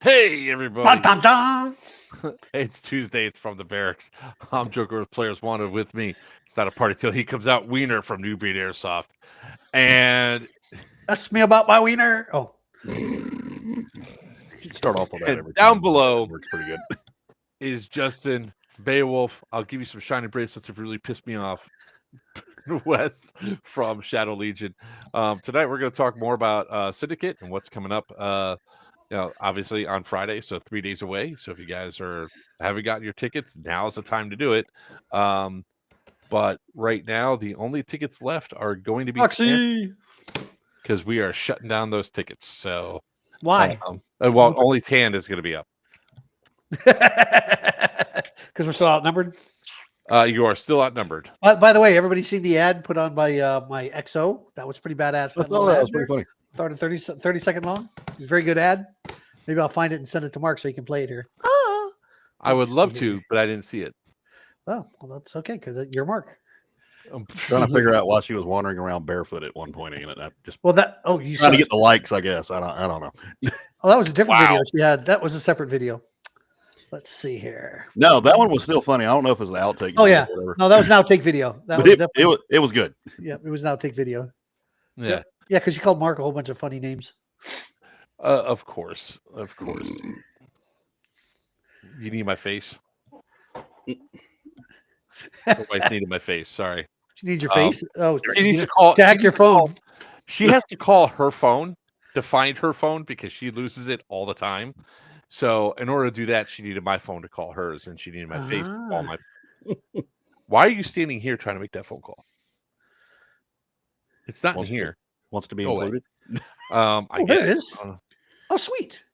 Hey, Dun, everybody. dun, dun. It's Tuesday. It's from the barracks. I'm Joker with Players Wanted with me. It's not a party till he comes out. Wiener from New Breed Airsoft. And, Ask me about my wiener. Oh, Should start off with that and every down time. below Works pretty good. is Justin Beowulf. I'll give you some shiny bracelets if you really piss me off. West from Shadow Legion. Tonight we're going to talk more about Syndicate and what's coming up. Obviously on Friday, so 3 days away. So if you guys haven't gotten your tickets, now's the time to do it. But right now, the only tickets left are going to be Roxy. because we are shutting down those tickets. So Why? only tan is going to be up. Because we're still outnumbered. You are still outnumbered. By the way, everybody seen the ad put on by my XO? That was pretty badass. I saw that. That was pretty funny. Started 30 second long. It was a very good ad. Maybe I'll find it and send it to Mark so he can play it here. I would Let's love see to, here. but I didn't see it. Oh, well, that's okay because you're Mark. I'm Trying to figure out why she was wandering around barefoot at one point. Ain't it? I just Well, you trying saw to get the likes, I guess. I don't know. Oh, that was a different Wow. video she had. That was a separate video. Let's see here. No, that one was still funny. I don't know if it was the outtake. Oh yeah, or whatever. no, that was an outtake video. That But was it definitely. it was good. Yeah, it was an outtake video. Yeah, Yeah, because you called Mark a whole bunch of funny names. of course. You need my face. Nobody's needed my face. Sorry. You need your face. Oh, She needs to call. to hack your phone. She has to call her phone to find her phone because she loses it all the time. So in order to do that, she needed my phone to call hers, and she needed my face to call my. Why are you standing here trying to make that phone call? It's not in here. Wants to be Go away. included. I Oh, there it guess. is. Oh, sweet.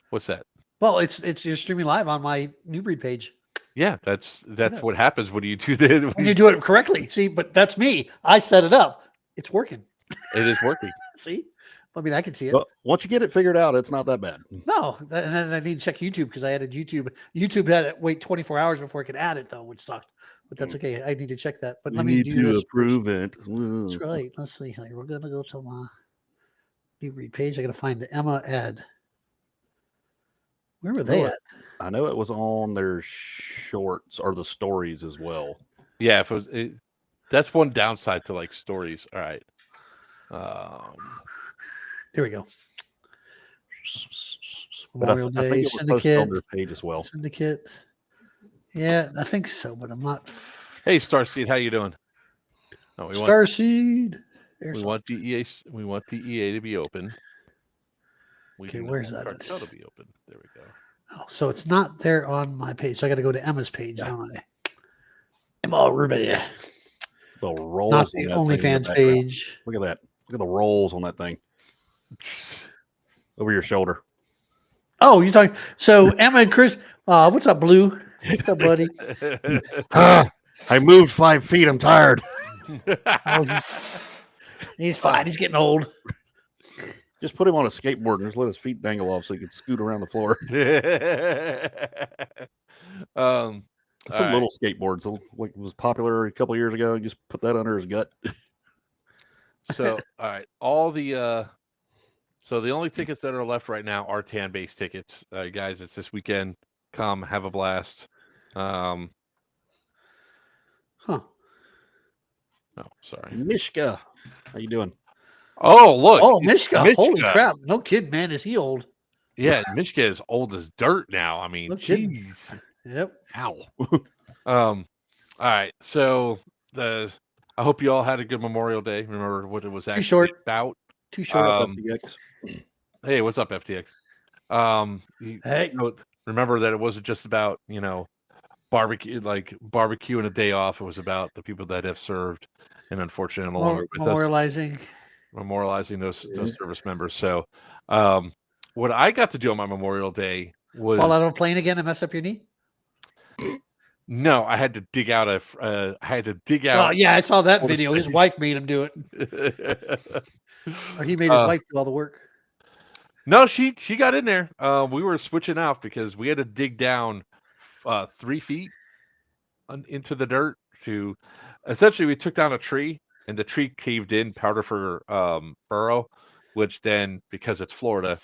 What's that? Well, it's you're streaming live on my New Breed page. Yeah, that's what happens when you do that. When you do it correctly. See, but that's me. I set it up. It's working. It is working. See? I mean, I can see it. But once you get it figured out, it's not that bad. No, and then I need to check YouTube because I added YouTube. YouTube had to wait 24 hours before I could add it, though, which sucked. But that's okay. I need to check that. But You let me need do to this. approve it. That's right. Let's see. We're going to go to my New Breed page. I got to find the Emma ad. Where were they at? I know it was on their shorts or the stories as well. Yeah, that's one downside to like stories. All right. There we go. But Memorial I think Day, it was posted on Syndicate. their page as well. Syndicate. Yeah, I think so, but I'm not. Hey, Starseed, how you doing? No, Starseed. We want DEA. We want DEA to be open. Okay, where's that? Cartel to be open. There we go. Oh, so it's not there on my page. So I got to go to Emma's page, don't I? Emma Ruby. The rolls. Not the OnlyFans page. Look at that. Look at the rolls on that thing. Over your shoulder. Oh, you're talking. So Emma and Chris. What's up, Blue? What's up, buddy? I moved 5 feet. I'm tired. Oh, he's fine. He's getting old. Just put him on a skateboard and just let his feet dangle off so he can scoot around the floor. Some little skateboards, like was popular a couple of years ago. Just put that under his gut. So, all right, all the so the only tickets that are left right now are tan-based tickets, guys. It's this weekend. Come, have a blast. Huh? No, sorry. Mishka, how you doing? Oh, look. Oh, Mishka. Holy Mishka. crap! No kid, man. Is he old? Yeah, Mishka is old as dirt now. I mean, No kidding. jeez. Yep. Ow. All right. So I hope you all had a good Memorial Day. Remember what it was actually short. about. Too short. FTX. Hey, what's up, FTX? Hey. Remember that it wasn't just about barbecue and a day off. It was about the people that have served and unfortunately no longer with us. Memorializing those service members. So what I got to do on my Memorial Day was fall out of a plane again and mess up your knee. No, I had to dig out I had to dig Oh out. yeah, I saw that video. His wife made him do it, or he made his wife do all the work. No, she got in there. We were switching out because we had to dig down 3 feet into the dirt to. Essentially, we took down a tree, and the tree caved in, powder for burrow, which then, because it's Florida,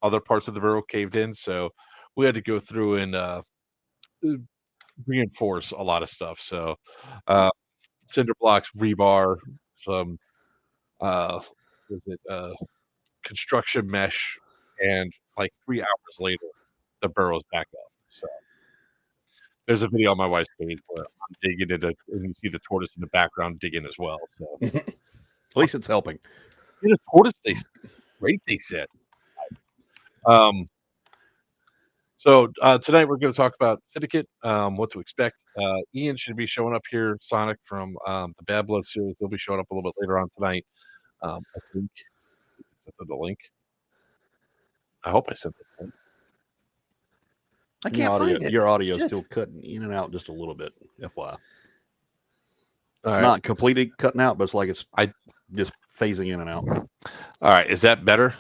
other parts of the barrel caved in, so we had to go through and reinforce a lot of stuff. So cinder blocks, rebar, some was it construction mesh, and like 3 hours later, the burrow's back up. So there's a video on my wife's page where I'm digging into, and you see the tortoise in the background digging as well. So At least it's helping. the tortoise, great, they said. So tonight we're going to talk about Syndicate, what to expect. Ian should be showing up here, Sonic from the Bad Blood series. He'll be showing up a little bit later on tonight. I think I sent them the link. I hope I sent the link. I can't find it. Your audio's Shit. still cutting in and out just a little bit, FYI. All It's right. not completely cutting out, but it's like it's I- just phasing in and out. All right, is that better?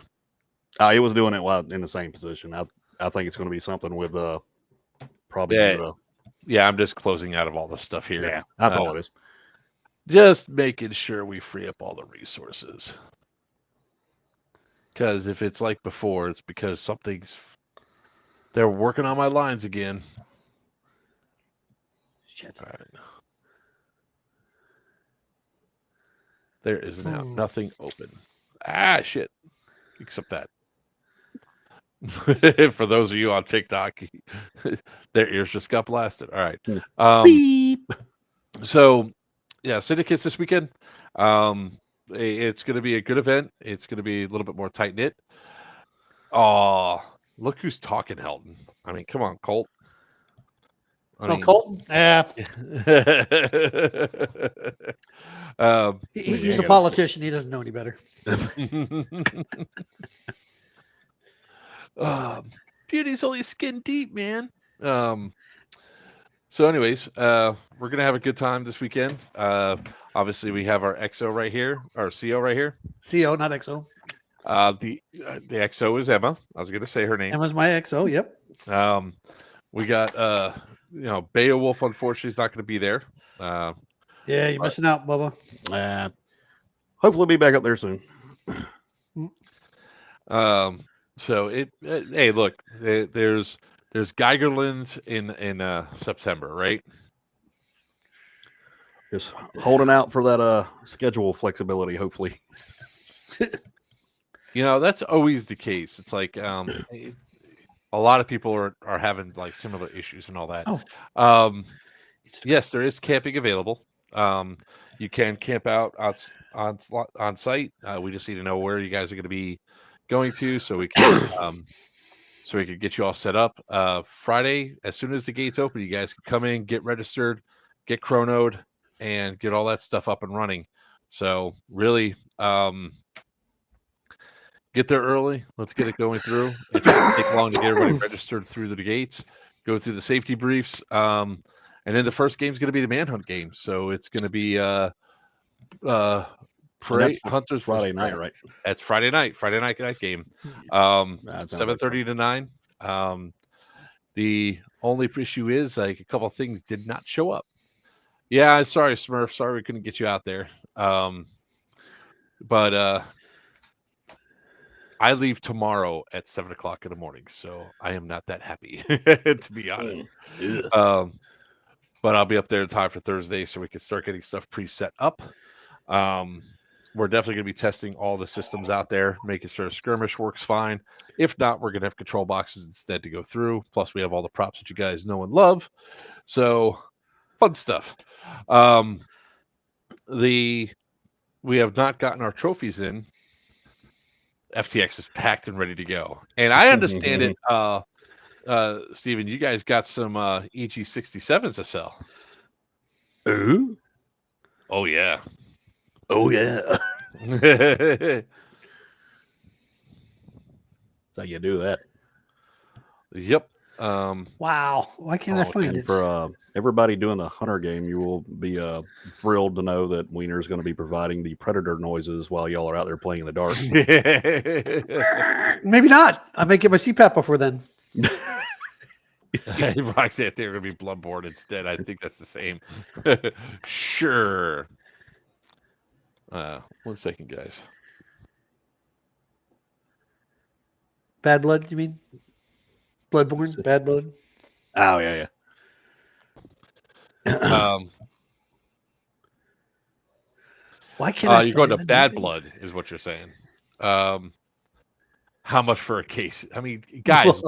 It was doing it while in the same position. I think it's going to be something with probably Yeah. Yeah, I'm just closing out of all the stuff here. yeah, that's all it is. Just making sure we free up all the resources. Because if it's like before, it's because they're working on my lines again. Shit. All right. There is now nothing open. Ah, shit. Except that. For those of you on TikTok, their ears just got blasted. All right. Beep. So, yeah, Syndicates this weekend. It's going to be a good event. It's going to be a little bit more tight knit. Oh, look who's talking, Helton. I mean, come on, Colt. Colton? Yeah. He's a politician. He doesn't know any better. Beauty's only skin deep, man. So anyways, we're gonna have a good time this weekend. Obviously we have our XO right here, our CO right here. CO, not XO. The XO is Emma. I was gonna say her name. Emma's my XO. Yep. We got Beowulf unfortunately is not gonna be there. Yeah, you're missing out, Bubba. Hopefully be back up there soon. So hey, look, there's Geigerlands in September, right? Just holding out for that schedule flexibility, hopefully. That's always the case. It's like a lot of people are having like similar issues and all that. Yes, there is camping available. You can camp out on site. We just need to know where you guys are going to be going to, so we can get you all set up. Friday, as soon as the gates open, you guys can come in, get registered, get chronoed, and get all that stuff up and running. So really, get there early. Let's get it going through. It shouldn't take long to get everybody registered through the gates. Go through the safety briefs. And then the first game is going to be the manhunt game. So it's going to be Parade Hunters Friday night, right? That's Friday night game. 7:30 to 9. The only issue is like a couple of things did not show up. Yeah, sorry, Smurf. Sorry we couldn't get you out there. But I leave tomorrow at 7:00 in the morning, so I am not that happy to be honest. But I'll be up there in time for Thursday, so we can start getting stuff preset up. We're definitely going to be testing all the systems out there, making sure skirmish works fine. If not, we're going to have control boxes instead to go through. Plus, we have all the props that you guys know and love. So, fun stuff. We have not gotten our trophies in. FTX is packed and ready to go. And I understand it, Steven, you guys got some EG67s to sell. Ooh. Oh, yeah. Oh, yeah. That's how you do that. Yep. Wow. Why can't I find it? For everybody doing the hunter game, you will be thrilled to know that Wiener is going to be providing the predator noises while y'all are out there playing in the dark. Maybe not. I may get my CPAP before then. Roxanne, they're going to be bloodborne instead. I think that's the same. Sure. 1 second, guys. Bad blood, you mean? Bloodborne, bad blood. Oh yeah, yeah. Why can't I You're going find to the Bad name? Blood, is what you're saying. How much for a case? I mean, guys,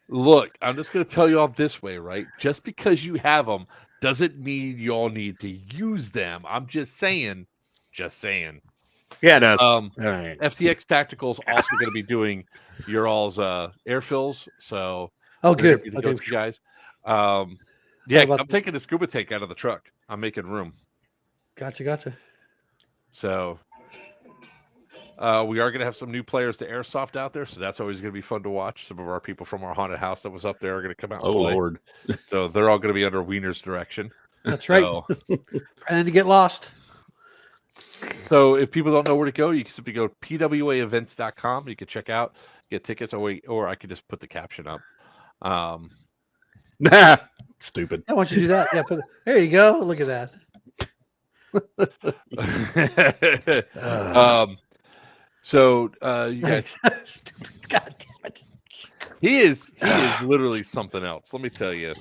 look. I'm just going to tell you all this way, right? Just because you have them doesn't mean you all need to use them. I'm just saying. Just saying. Yeah, it does. All right. FTX Tactical's also going to be doing your all's air fills, so Oh, they're going to good. be the Okay. go-to guys. Yeah, about I'm taking the scuba tank out of the truck. I'm making room. Gotcha. So we are going to have some new players to airsoft out there, so that's always going to be fun to watch. Some of our people from our haunted house that was up there are going to come out and Oh play. Lord. So they're all going to be under Wiener's direction. That's right. So, Planning to get lost. so if people don't know where to go, you can simply go to pwaevents.com. You can check out, get tickets, or I could just put the caption up. Stupid. Yeah, why don't you do that? Yeah, there you go. Look at that. So you guys, Stupid. God damn it. he is literally something else. Let me tell you.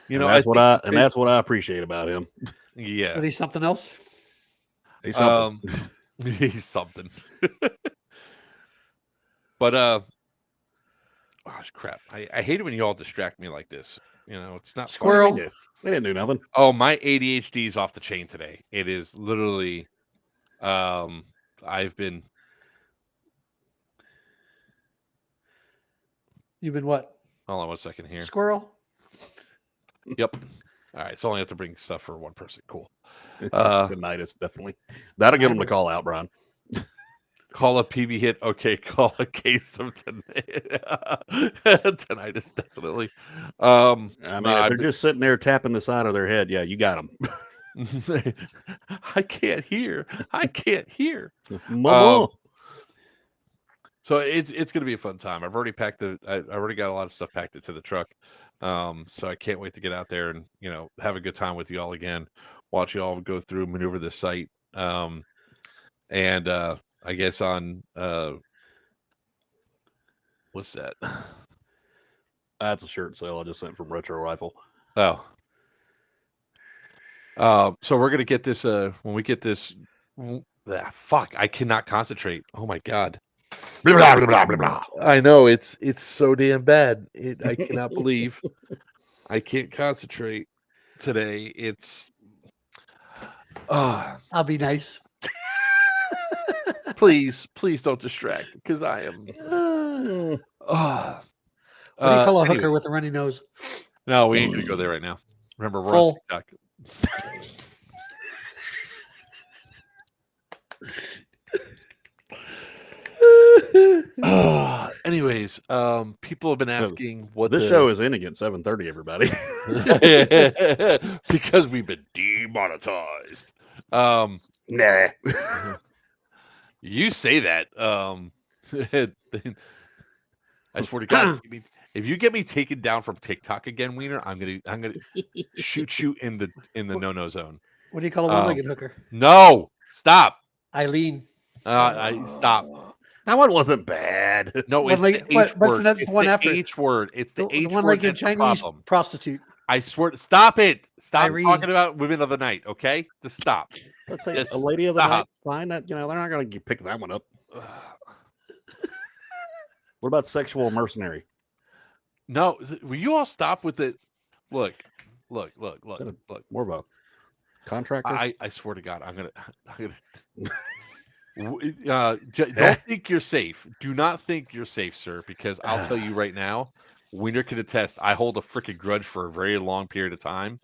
You know, that's what I appreciate about him. Yeah. Are they something else? He's something. He's something. But gosh, crap. I hate it when you all distract me like this. You know, it's not fun. Squirrel. They didn't do nothing. Oh, my ADHD is off the chain today. It is literally I've been You've been what? hold on 1 second here. Squirrel. Yep. All right, so I only have to bring stuff for one person. Cool. Good night, it's definitely. That'll get him to call out, Brian. Call a PB hit. Okay, call a case of tinnitus, definitely. I mean, if they're just sitting there tapping the side of their head, yeah, you got them. I can't hear. Mama. So it's going to be a fun time. I've already packed I already got a lot of stuff packed into the truck. So I can't wait to get out there and, you know, have a good time with you all again. Watch you all go through, maneuver this site. And I guess on what's that? That's a shirt sale I just sent from Retro Rifle. Oh. So we're gonna get this when we get this. Fuck! I cannot concentrate. Oh my god! Blah, blah, blah, blah, blah, blah. I know it's so damn bad. I cannot believe I can't concentrate today. It's I'll be nice. please don't distract because I am. What do you call a hooker with a runny nose? No, we ain't gonna go there right now. Remember, we're Full. on TikTok. Anyways, people have been asking what this show is ending at 7:30. Everybody, because we've been demonetized. Nah. You say that. I swear to God, if you get me taken down from TikTok again, Wiener, I'm gonna shoot you in the no zone. What do you call a one-legged hooker? No, stop. Eileen. I stop. That one wasn't bad. No, it's the H word. It's the after H word. It's the H word. One-legged Chinese prostitute. I swear. Stop it. Stop Irene. talking about women of the night. Okay, just stop. Let's say Just a lady of the night. stop. Fine. That they're not going to pick that one up. What about sexual mercenary? No, will you all stop with it? Look. More of a contractor. I swear to God, I'm gonna don't think you're safe. Do not think you're safe, sir, because I'll tell you right now, Wiener can attest. I hold a freaking grudge for a very long period of time,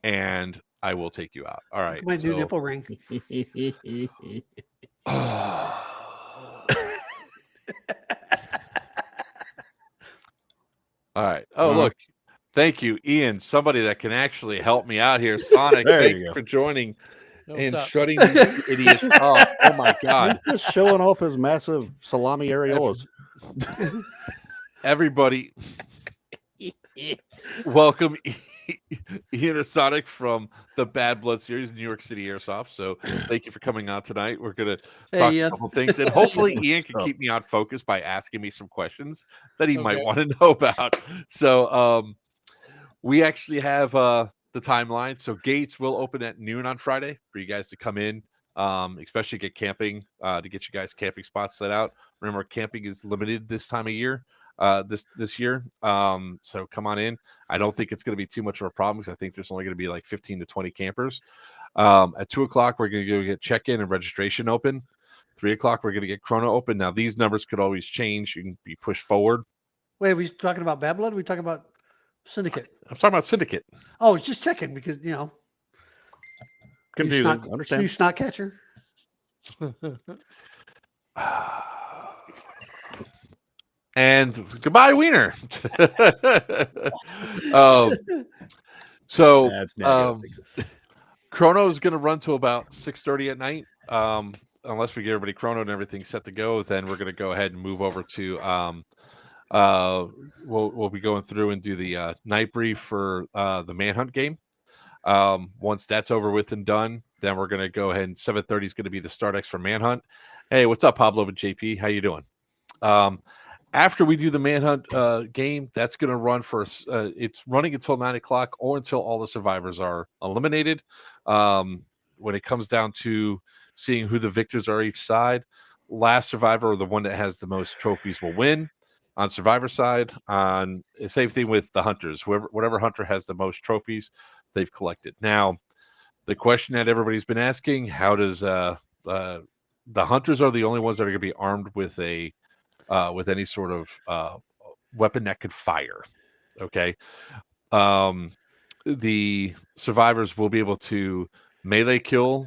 and I will take you out. All right. My new nipple ring. All right. Oh, look. Thank you, Ian. Somebody that can actually help me out here. Sonic, thank you for joining and shutting these idiots off. Oh my God. He's just showing off his massive salami areolas. Everybody, welcome Ian or Sonic from the Bad Blood series, New York City Airsoft. So thank you for coming on tonight. We're gonna Hey, talk a Ian. couple things, and hopefully Ian can What's up? keep me on focus by asking me some questions that he might Okay. want to know about. So we actually have the timeline. So gates will open at noon on Friday for you guys to come in, especially get camping to get you guys camping spots set out. Remember, camping is limited this time of year. This year, so come on in. I don't think it's going to be too much of a problem because I think there's only going to be like 15 to 20 campers. At 2 o'clock, we're going to go get check-in and registration open. 3 o'clock, we're going to get Chrono open. Now these numbers could always change. You can be pushed forward. Wait, are we talking about Bad Blood? Or are we talking about Syndicate? I'm talking about Syndicate. Oh, it's just checking because Confusing. new Understand? snot catcher. And goodbye, Wiener. um, so That's negative. Chrono is going to run to about 6:30 at night. Unless we get everybody Chrono and everything set to go, then we're going to go ahead and move over to we'll be going through and do the night brief for the manhunt game. Once that's over with and done, then we're going to go ahead and 7:30 is going to be the start X for manhunt. Hey, what's up, Pablo and JP? How you doing? After we do the manhunt game, that's going to run for it's running until 9 o'clock or until all the survivors are eliminated. When it comes down to seeing who the victors are each side, last survivor or the one that has the most trophies will win. On survivor side, on same thing with the hunters. Whatever hunter has the most trophies, they've collected. Now, the question that everybody's been asking: how does the hunters are the only ones that are going to be armed with a with any sort of weapon that could fire. Okay. The survivors will be able to melee kill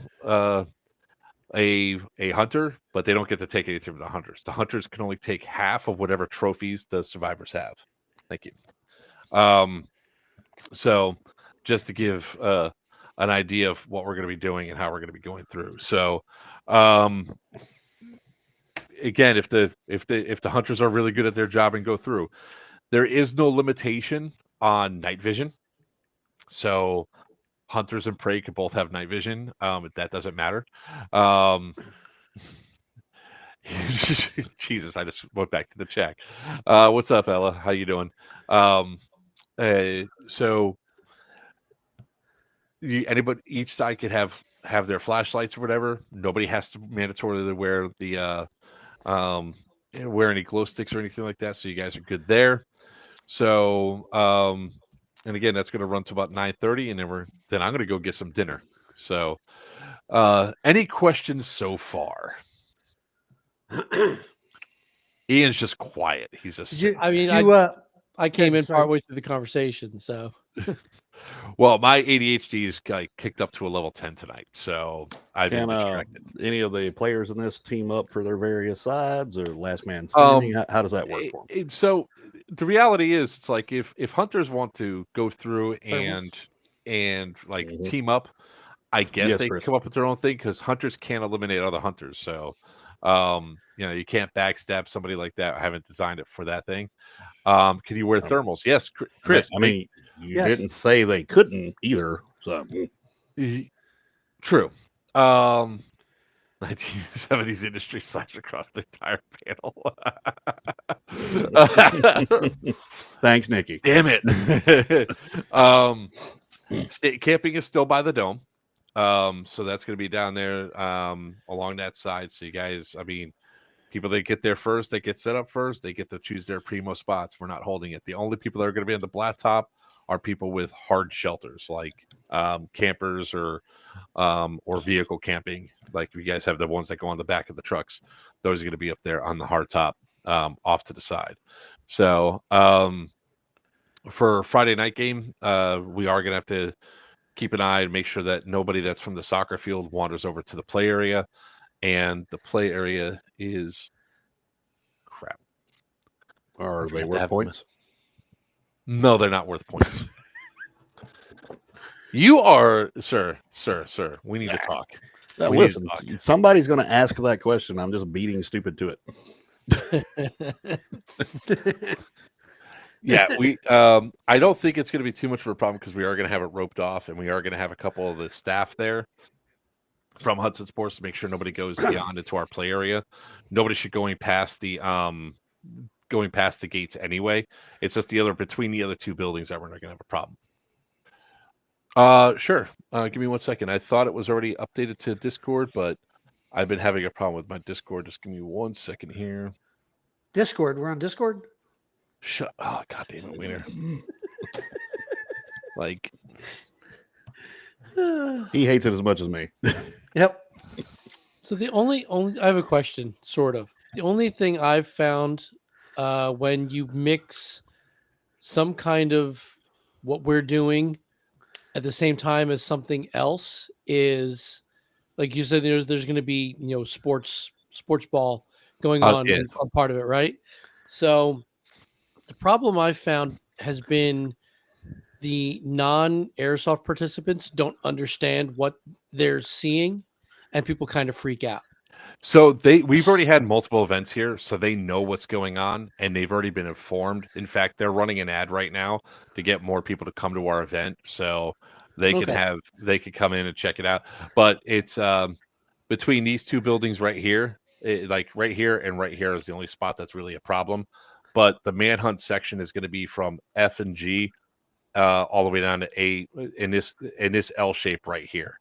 a hunter, but they don't get to take anything from the hunters. The hunters can only take half of whatever trophies the survivors have. Thank you. So just to give an idea of what we're going to be doing and how we're going to be going through. So again, if the hunters are really good at their job and go through, there is no limitation on night vision. So hunters and prey could both have night vision. That doesn't matter. Jesus, I just went back to the chat. What's up, Ella? How you doing? So anybody, each side could have their flashlights or whatever. Nobody has to mandatorily wear the wear any glow sticks or anything like that. So you guys are good there. So and again, that's going to run to about 9:30, and then I'm going to go get some dinner. So any questions so far? Ian's just quiet. He's just I came in sorry. partway through the conversation, so well, my ADHD is kicked up to a level 10 tonight, so I've been Can distracted. any of the players in this team up for their various sides or last man standing? How does that work for them? So the reality is, it's like if hunters want to go through and like team up, I guess Yes, they Chris. come up with their own thing, because hunters can't eliminate other hunters. So you can't backstab somebody like that. I haven't designed it for that thing. Can you wear thermals? Yes, Chris. I mean, you Yes. didn't say they couldn't either. So True. 1970s industry slash across the entire panel. Thanks, Nikki. Damn it. Camping is still by the dome. So that's going to be down there along that side. So you guys, I mean, people that get there first, they get set up first, they get to choose their primo spots. We're not holding it. The only people that are going to be on the flat top are people with hard shelters, like campers or vehicle camping. Like you guys have the ones that go on the back of the trucks. Those are going to be up there on the hard top, off to the side. So for Friday night game, we are going to have to keep an eye and make sure that nobody that's from the soccer field wanders over to the play area. And the play area is crap. Are they worth points? No, they're not worth points. You are, sir. We need to talk. Listen, somebody's going to ask that question. I'm just beating stupid to it. Yeah, we. I don't think it's going to be too much of a problem because we are going to have it roped off, and we are going to have a couple of the staff there from Hudson Sports to make sure nobody goes beyond into our play area. Nobody should going past the gates anyway. It's just between the other two buildings that we're not going to have a problem. Sure. Give me 1 second. I thought it was already updated to Discord, but I've been having a problem with my Discord. Just give me 1 second here. Discord. We're on Discord. Oh, God damn it, Wiener. Like, He hates it as much as me. Yep. So the only I have a question, sort of. The only thing I've found when you mix some kind of what we're doing at the same time as something else is, like you said, there's going to be sports ball going on yeah. on part of it, right? So the problem I've found has been the non-airsoft participants don't understand what they're seeing, and people kind of freak out. So we've already had multiple events here, so they know what's going on, and they've already been informed. In fact, they're running an ad right now to get more people to come to our event, so they Okay. could come in and check it out. But it's between these two buildings right here, like right here and right here is the only spot that's really a problem. But the manhunt section is going to be from F and G all the way down to A in this L shape right here.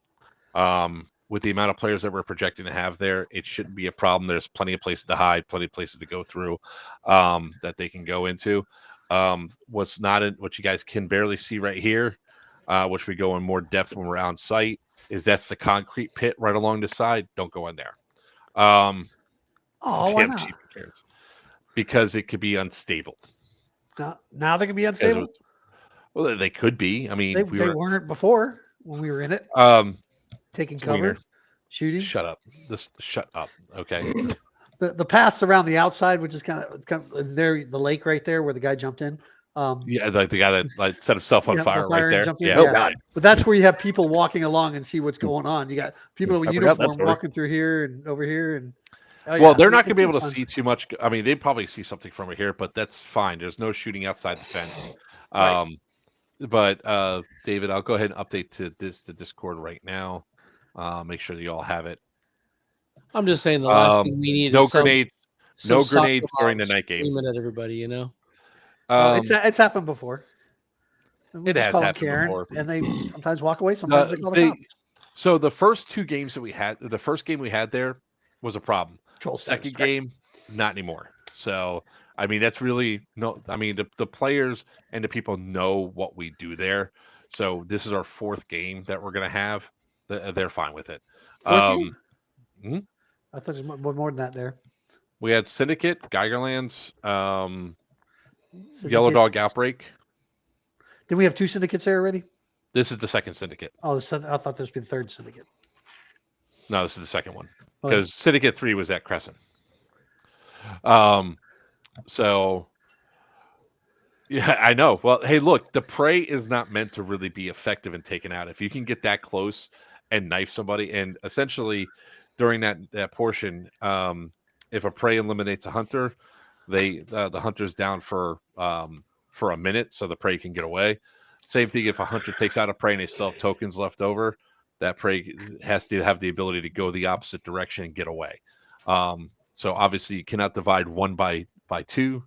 With the amount of players that we're projecting to have there, it shouldn't be a problem. There's plenty of places to hide, plenty of places to go through that they can go into. What you guys can barely see right here, which we go in more depth when we're on site, is that's the concrete pit right along the side. Don't go in there. Oh, why not? Cheap parents. Because it could be unstable. Now they can be unstable. Well, they could be. I mean, they weren't before when we were in it. Taking cover, Wiener, shooting. Shut up. Shut up. Okay. The paths around the outside, which is kind of there, the lake right there where the guy jumped in. Yeah, like the guy that set himself on fire right there. Yeah. Oh, God. But that's where you have people walking along and see what's going on. You got people with I forgot that uniform story. walking through here and over here, and well, they're not going to be able to see too much. I mean, they probably see something from here, but that's fine. There's no shooting outside the fence. Right. But David, I'll go ahead and update to Discord right now. Make sure that you all have it. I'm just saying the last thing we need no is grenades. some No soccer grenades during the moms night game. screaming at everybody, it's happened before. It has happened Karen, before, and they sometimes walk away. Sometimes they call the cops. So the first two games that we had, the first game we had there was a problem. Control Second game, not anymore. So I mean, that's really no. I mean, the players and the people know what we do there. So this is our fourth game that we're gonna have. They're fine with it. Fourth game? Mm-hmm. I thought there was more than that there. We had Syndicate, Geigerlands, Syndicate. Yellow Dog Outbreak. Did we have two syndicates there already? This is the second Syndicate. Oh, I thought this would be the third syndicate. No, this is the second one Oh, because Syndicate 3 was at Crescent. So yeah, I know. Well, hey, look, the prey is not meant to really be effective and taken out. If you can get that close and knife somebody, and essentially during that portion, if a prey eliminates a hunter, the hunter's down for a minute, so the prey can get away. Same thing if a hunter takes out a prey and they still have tokens left over, that prey has to have the ability to go the opposite direction and get away. So obviously you cannot divide one by two.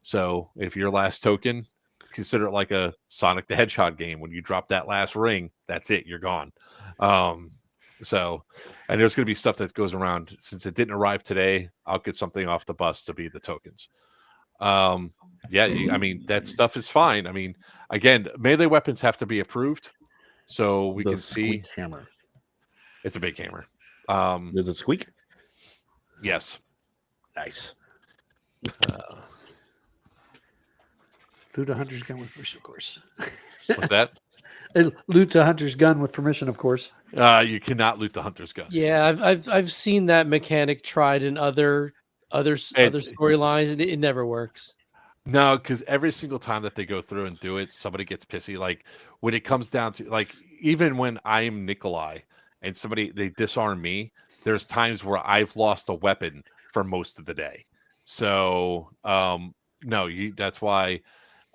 So if your last token, consider it like a Sonic the Hedgehog game. When you drop that last ring, that's it. You're gone. So, and there's going to be stuff that goes around. Since it didn't arrive today, I'll get something off the bus to be the tokens. I mean, that stuff is fine. I mean, again, melee weapons have to be approved. So we can see. Hammer. It's a big hammer. Does it squeak? Yes. Nice. Loot a hunter's gun with permission, of course. What's that? Loot a hunter's gun with permission, of course. You cannot loot the hunter's gun. Yeah, I've seen that mechanic tried in other storylines, and it never works. No, because every single time that they go through and do it, somebody gets pissy. Like when it comes down to even when I'm Nikolai and they disarm me, there's times where I've lost a weapon for most of the day. So no, that's why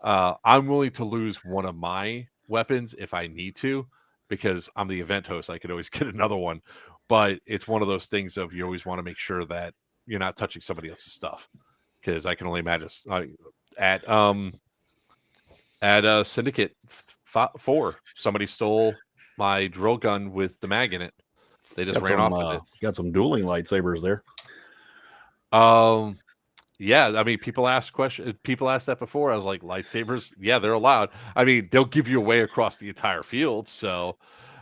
I'm willing to lose one of my weapons if I need to, because I'm the event host. I could always get another one, but it's one of those things of you always want to make sure that you're not touching somebody else's stuff, because I can only imagine at Syndicate 4, somebody stole my drill gun with the mag in it. They just ran off with it. Got some dueling lightsabers there. Yeah, I mean, people ask that before. I was like, lightsabers, yeah, they're allowed. I mean, they'll give you away across the entire field. So,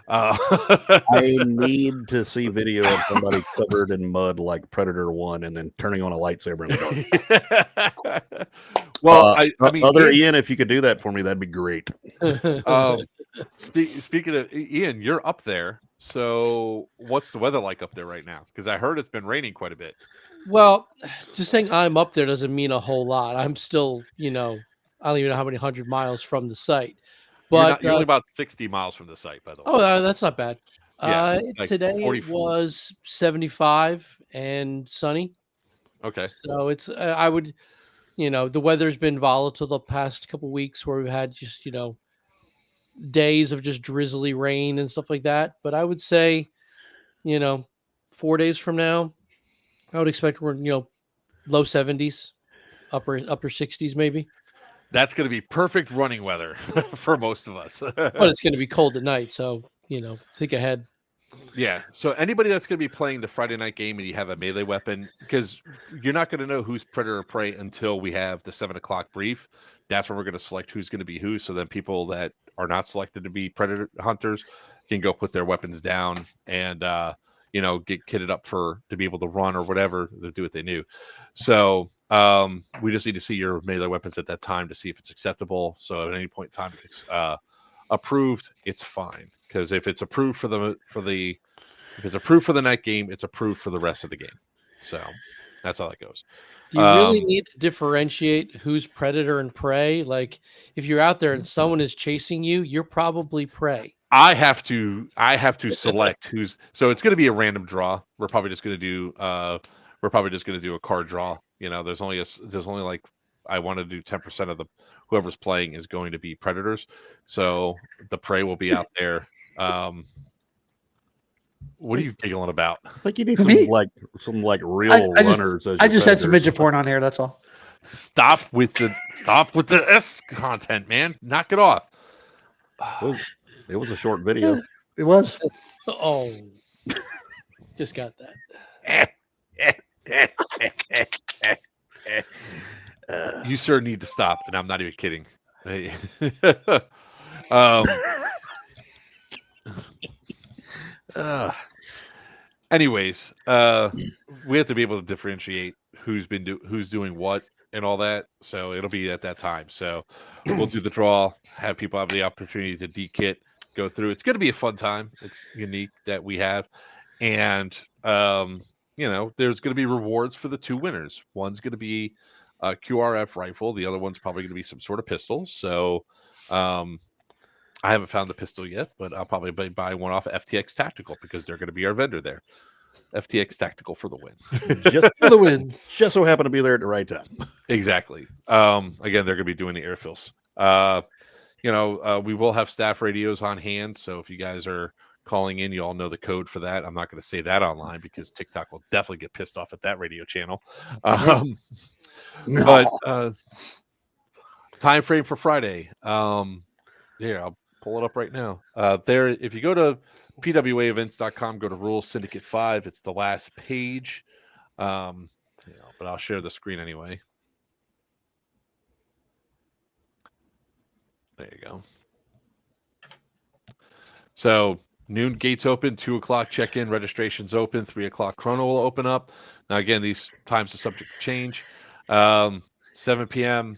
I need to see video of somebody covered in mud like Predator 1 and then turning on a lightsaber in the dark. Well, I mean, Ian, if you could do that for me, that'd be great. Speaking of Ian, you're up there. So, what's the weather like up there right now? Because I heard it's been raining quite a bit. Well, just saying I'm up there doesn't mean a whole lot. I'm still, I don't even know how many 100 miles from the site. But you're only about 60 miles from the site, by the way. Oh, that's not bad. Yeah, like today 44. it was 75 and sunny. Okay. So it's I would, the weather's been volatile the past couple weeks where we've had just, days of just drizzly rain and stuff like that. But I would say, 4 days from now, I would expect we're, low 70s, upper 60s maybe. That's going to be perfect running weather for most of us. But it's going to be cold at night, so think ahead. Yeah. So anybody that's going to be playing the Friday night game and you have a melee weapon, because you're not going to know who's predator or prey until we have the 7:00 brief. That's where we're going to select who's going to be who. So then people that are not selected to be predator hunters can go put their weapons down and get kitted up to be able to run or whatever to do what they knew. So we just need to see your melee weapons at that time to see if it's acceptable. So at any point in time it's approved, it's fine, because if it's approved for the night game, it's approved for the rest of the game. So that's how that goes. Do you really need to differentiate who's predator and prey? Like, if you're out there and someone is chasing you, you're probably prey. I have to select who's. So it's going to be a random draw. We're probably just going to do a card draw. There's only like, I want to do 10% of whoever's playing is going to be predators. So the prey will be out there. What are you giggling about? I think you need some real runners. I just had some midget porn on here. That's all. Stop with the S content, man. Knock it off. It was a short video. It was. Oh, just got that. You sir need to stop, and I'm not even kidding. Anyways, we have to be able to differentiate who's doing what and all that. So it'll be at that time. So we'll do the draw, have people have the opportunity to de-kit, go through. It's going to be a fun time. It's unique that we have, and there's going to be rewards for the two winners. One's going to be a QRF rifle. The other one's probably going to be some sort of pistol. So I haven't found the pistol yet, but I'll probably buy one off FTX Tactical because they're going to be our vendor there. FTX Tactical for the win. Just for the win. Just so happen to be there at the right time. Exactly. Again, they're going to be doing the air fills. We will have staff radios on hand. So if you guys are calling in, you all know the code for that. I'm not going to say that online because TikTok will definitely get pissed off at that radio channel. But time frame for Friday. Yeah, I'll pull it up right now. If you go to pwaevents.com, go to Rules Syndicate 5. It's the last page. But I'll share the screen anyway. There you go. So noon gates open, 2:00 check-in, registration's open, 3:00 chrono will open up. Now again, these times are subject to change. 7 p.m.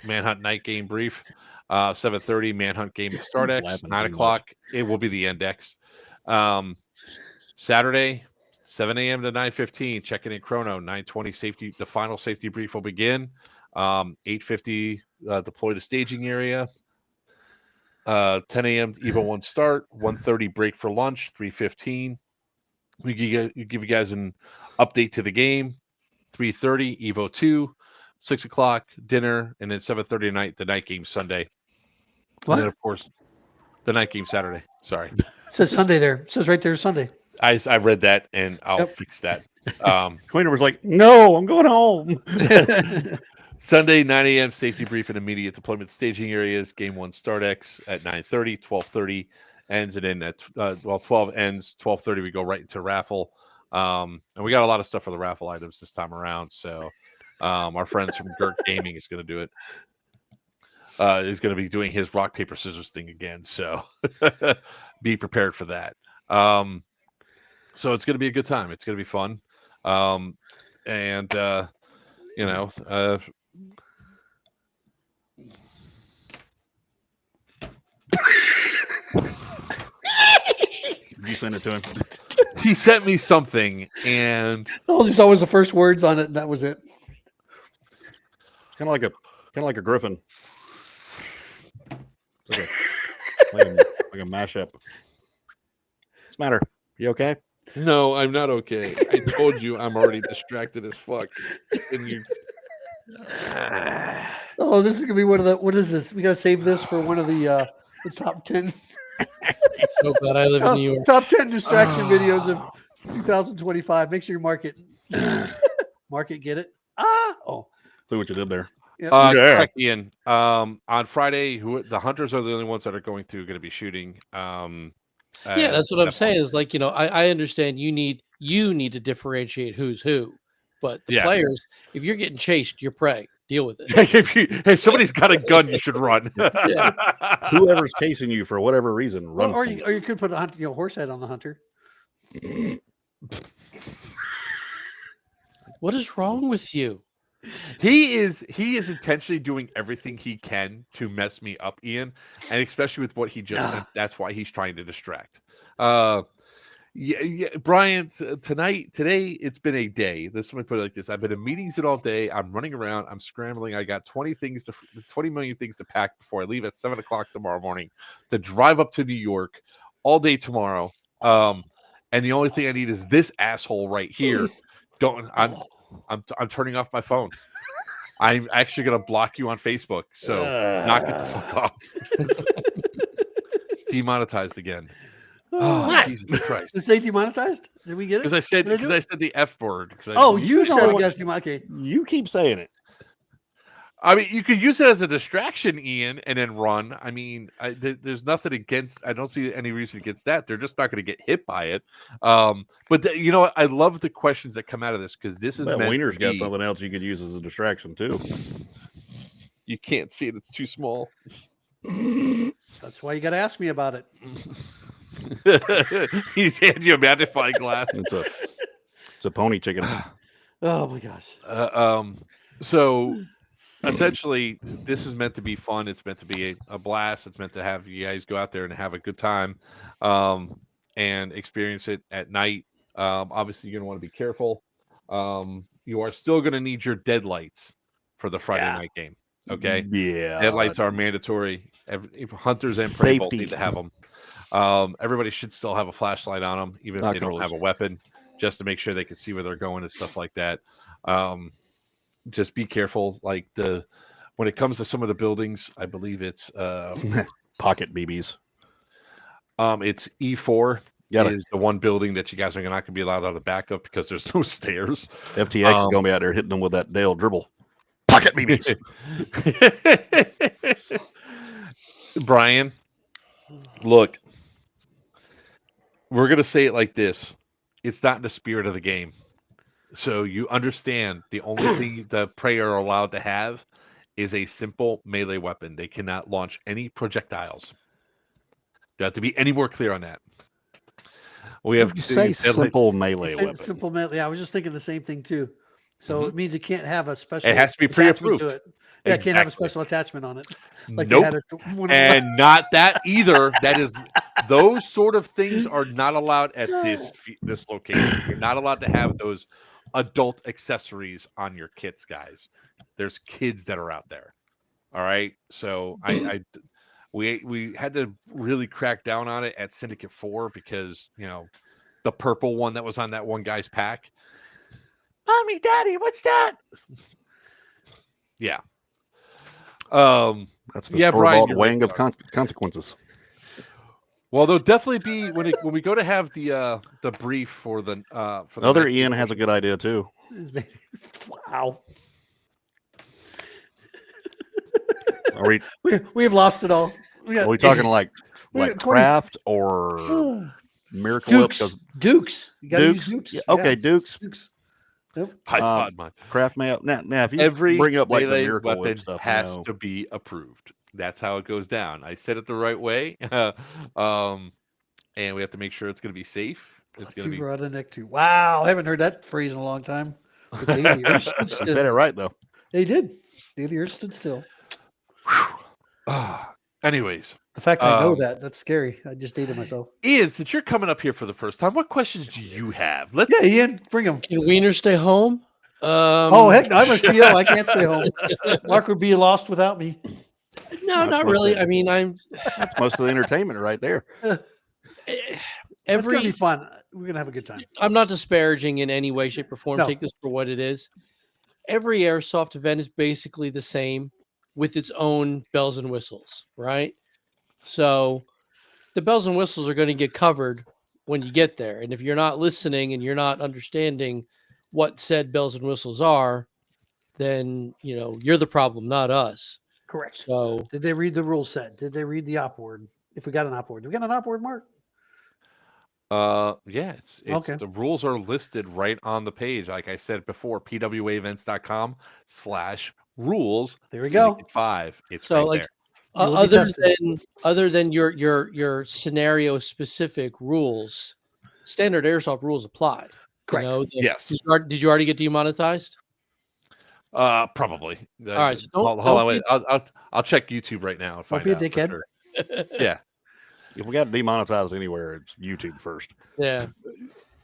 Manhunt night game brief. 7:30 Manhunt game at StartX. 9:00 it will be the index. Saturday 7 a.m. to 9:15 checking in chrono. 9:20 safety. The final safety brief will begin. 8:50 deploy to staging area. 10 a.m. Evo 1 start. 1:30 break for lunch. 3:15 we give you guys an update to the game. 3:30 Evo 2. 6 o'clock dinner, and then 7:30 at night the night game Sunday. What? And then of course the night game Saturday. Sorry, It says Sunday there. It says right there Sunday. I read that and I'll Yep. fix that. Cleaner was like, "No, I'm going home." Sunday 9 a.m. safety brief and immediate deployment staging areas. Game 1 start X at 9:30, 12:30 ends, and then at 12 ends, 12:30 we go right into raffle. And we got a lot of stuff for the raffle items this time around. So our friends from Gert Gaming is going to do it. Is going to be doing his rock paper scissors thing again. So be prepared for that. So it's going to be a good time. It's going to be fun. And you know, You sent it to him. he sent me something, and All he saw was the first words on it, and that was it. Kind of like a griffin. It's like a mashup. What's the matter? You okay? no, I'm not okay. I told you I'm already distracted as fuck. And you, Oh, this is gonna be one of the. What is this? We gotta save this for one of the top 10 So glad I live in New York. top 10 distraction videos of 2025. Make sure you mark it. Get it? Oh, See what you did there. yeah. Yeah. correct, Ian. On Friday, the hunters are the only ones that are going to be shooting. Yeah, that's what I'm that saying. point. Is like, I understand you need to differentiate who's who, but the Yeah. players, if you're getting chased, you're prey. Deal with it. if somebody's got a gun, you should run. Yeah. Whoever's chasing you for whatever reason, run. Or from you could put a horse head on the hunter. What is wrong with you? He is intentionally doing everything he can to mess me up, Ian, and especially with what he just said. That's why he's trying to distract. Yeah, Brian. Today, it's been a day. Let me put it like this: I've been in meetings all day. I'm running around. I'm scrambling. I got 20 million things to pack before I leave at 7 o'clock tomorrow morning to drive up to New York all day tomorrow. And the only thing I need is this asshole right here. I'm turning off my phone. I'm actually gonna block you on Facebook. So knock it the fuck off. Demonetized again. Oh, What? Jesus Christ! Is it demonetized? Did we get it? Because I said Did I do it? the F word. Oh, you know said what- you guys demonetized. Okay. You keep saying it. I mean, you could use it as a distraction, Ian, and then run. I mean, there's nothing against. I don't see any reason against that. They're just not going to get hit by it. But you know what? I love the questions that come out of this because this is That meant Wiener's to got be. something else you could use as a distraction too. You can't see it; it's too small. That's why you got to ask me about it. He's handing you a magnifying glass. It's a pony chicken. Oh my gosh. So essentially, this is meant to be fun. It's meant to be a blast. It's meant to have you guys go out there and have a good time, and experience it at night. Obviously, you're gonna want to be careful. You are still gonna need your deadlights for the Friday night game. Okay, Yeah. deadlights are mandatory. Hunters and prey both Safety. need to have them. Everybody should still have a flashlight on them, even if Not they don't controllers. have a weapon, just to make sure they can see where they're going and stuff like that. Just be careful. Like when it comes to some of the buildings, I believe it's Pocket BBs. it's E4 Got it. is the one building that you guys are not going to be allowed out of the back of because there's no stairs. FTX is gonna be out there hitting them with that Dale dribble. Pocket BBs. Brian, look, we're going to say it like this. It's not in the spirit of the game. So you understand the only thing the prey are allowed to have is a simple melee weapon. They cannot launch any projectiles. You have to be any more clear on that. We have You say simple melee weapon. Simple melee. I was just thinking the same thing too. So it means it can't have a special. It has to be attachment pre-approved. to it. Yeah, it can't have a Exactly. special attachment on it. Like Nope. they had one of the- And not that either. That is, those sort of things are not allowed at this location. You're not allowed to have those adult accessories on your kits, guys. There's kids that are out there. All right. So we had to really crack down on it at Syndicate 4 because the purple one that was on that one guy's pack. Mommy, Daddy, what's that? Yeah. That's the Yeah, Brian, store-bought you're right, weighing of though. consequences. Well, there'll definitely be when we go to have the brief for the Other next Ian has a edition. good idea too. Wow. Are we We have lost it all. are we talking like we got 20 craft or Miracle Whip? Dukes. Dukes. You gotta use Dukes. Dukes. Yeah, okay, Dukes. Dukes. Yep. Pod mine. Craft mail. Now, if you Every bring up like the melee Miracle Whip weapon stuff, has no. to be approved. That's how it goes down. I said it the right way, and we have to make sure it's going to be safe. It's going to be. Two neck two. Wow, I haven't heard that phrase in a long time. The day the earth stood You still. said it right though. They did. The day the earth stood still. Anyways, The fact I know that's scary. I just dated myself. Ian, since you're coming up here for the first time, what questions do you have? Let's. Yeah, Ian, bring them. Can Wiener stay home? Oh heck no, I'm a CEO. I can't stay home. Mark would be lost without me. No, That's not most really. of it. I mean, That's most of the entertainment right there. It's gonna be fun. We're gonna have a good time. I'm not disparaging in any way, shape, or form. No. Take this for what it is. Every airsoft event is basically the same with its own bells and whistles, right? So the bells and whistles are going to get covered when you get there. And if you're not listening and you're not understanding what said bells and whistles are, then, you're the problem, not us. Correct. So did they read the rule set? Did they read the op word? If we got an op word, do we got an op word, Mark? Yeah, it's Okay. The rules are listed right on the page. Like I said before, pwaevents.com/rules. There we go. Syndicate 5. It's So right like there. You will be tested. other than your scenario specific rules, standard airsoft rules apply. Correct. Yes. Did you already get demonetized? Probably. All right. So hold on, wait. I'll check YouTube right now and find Don't out. be a dickhead. For sure. Yeah. If we got demonetized anywhere, it's YouTube first. Yeah.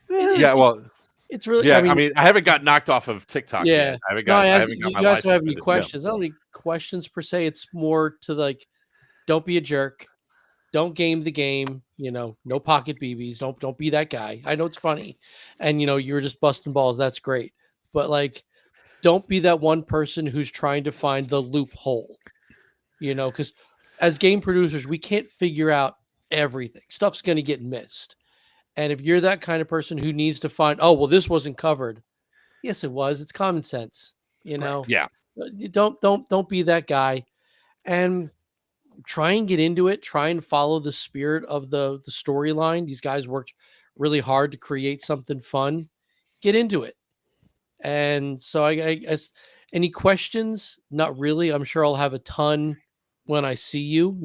Yeah. Well. It's really. Yeah. I mean, I haven't got knocked off of TikTok Yeah. yet. I haven't No, got. I I asked, haven't got you my guys license. don't have any but- questions. I don't have any questions per se. It's more to like, don't be a jerk. Don't game the game. No pocket BBs. Don't be that guy. I know it's funny, and you're just busting balls. That's great, but like, don't be that one person who's trying to find the loophole. Because as game producers, we can't figure out everything. Stuff's going to get missed, and if you're that kind of person who needs to find, oh well, this wasn't covered. Yes, it was. It's common sense. Yeah. Don't be that guy, and try and get into it. Try and follow the spirit of the storyline. These guys worked really hard to create something fun. Get into it. And so I guess any questions? Not really. I'm sure I'll have a ton when I see you.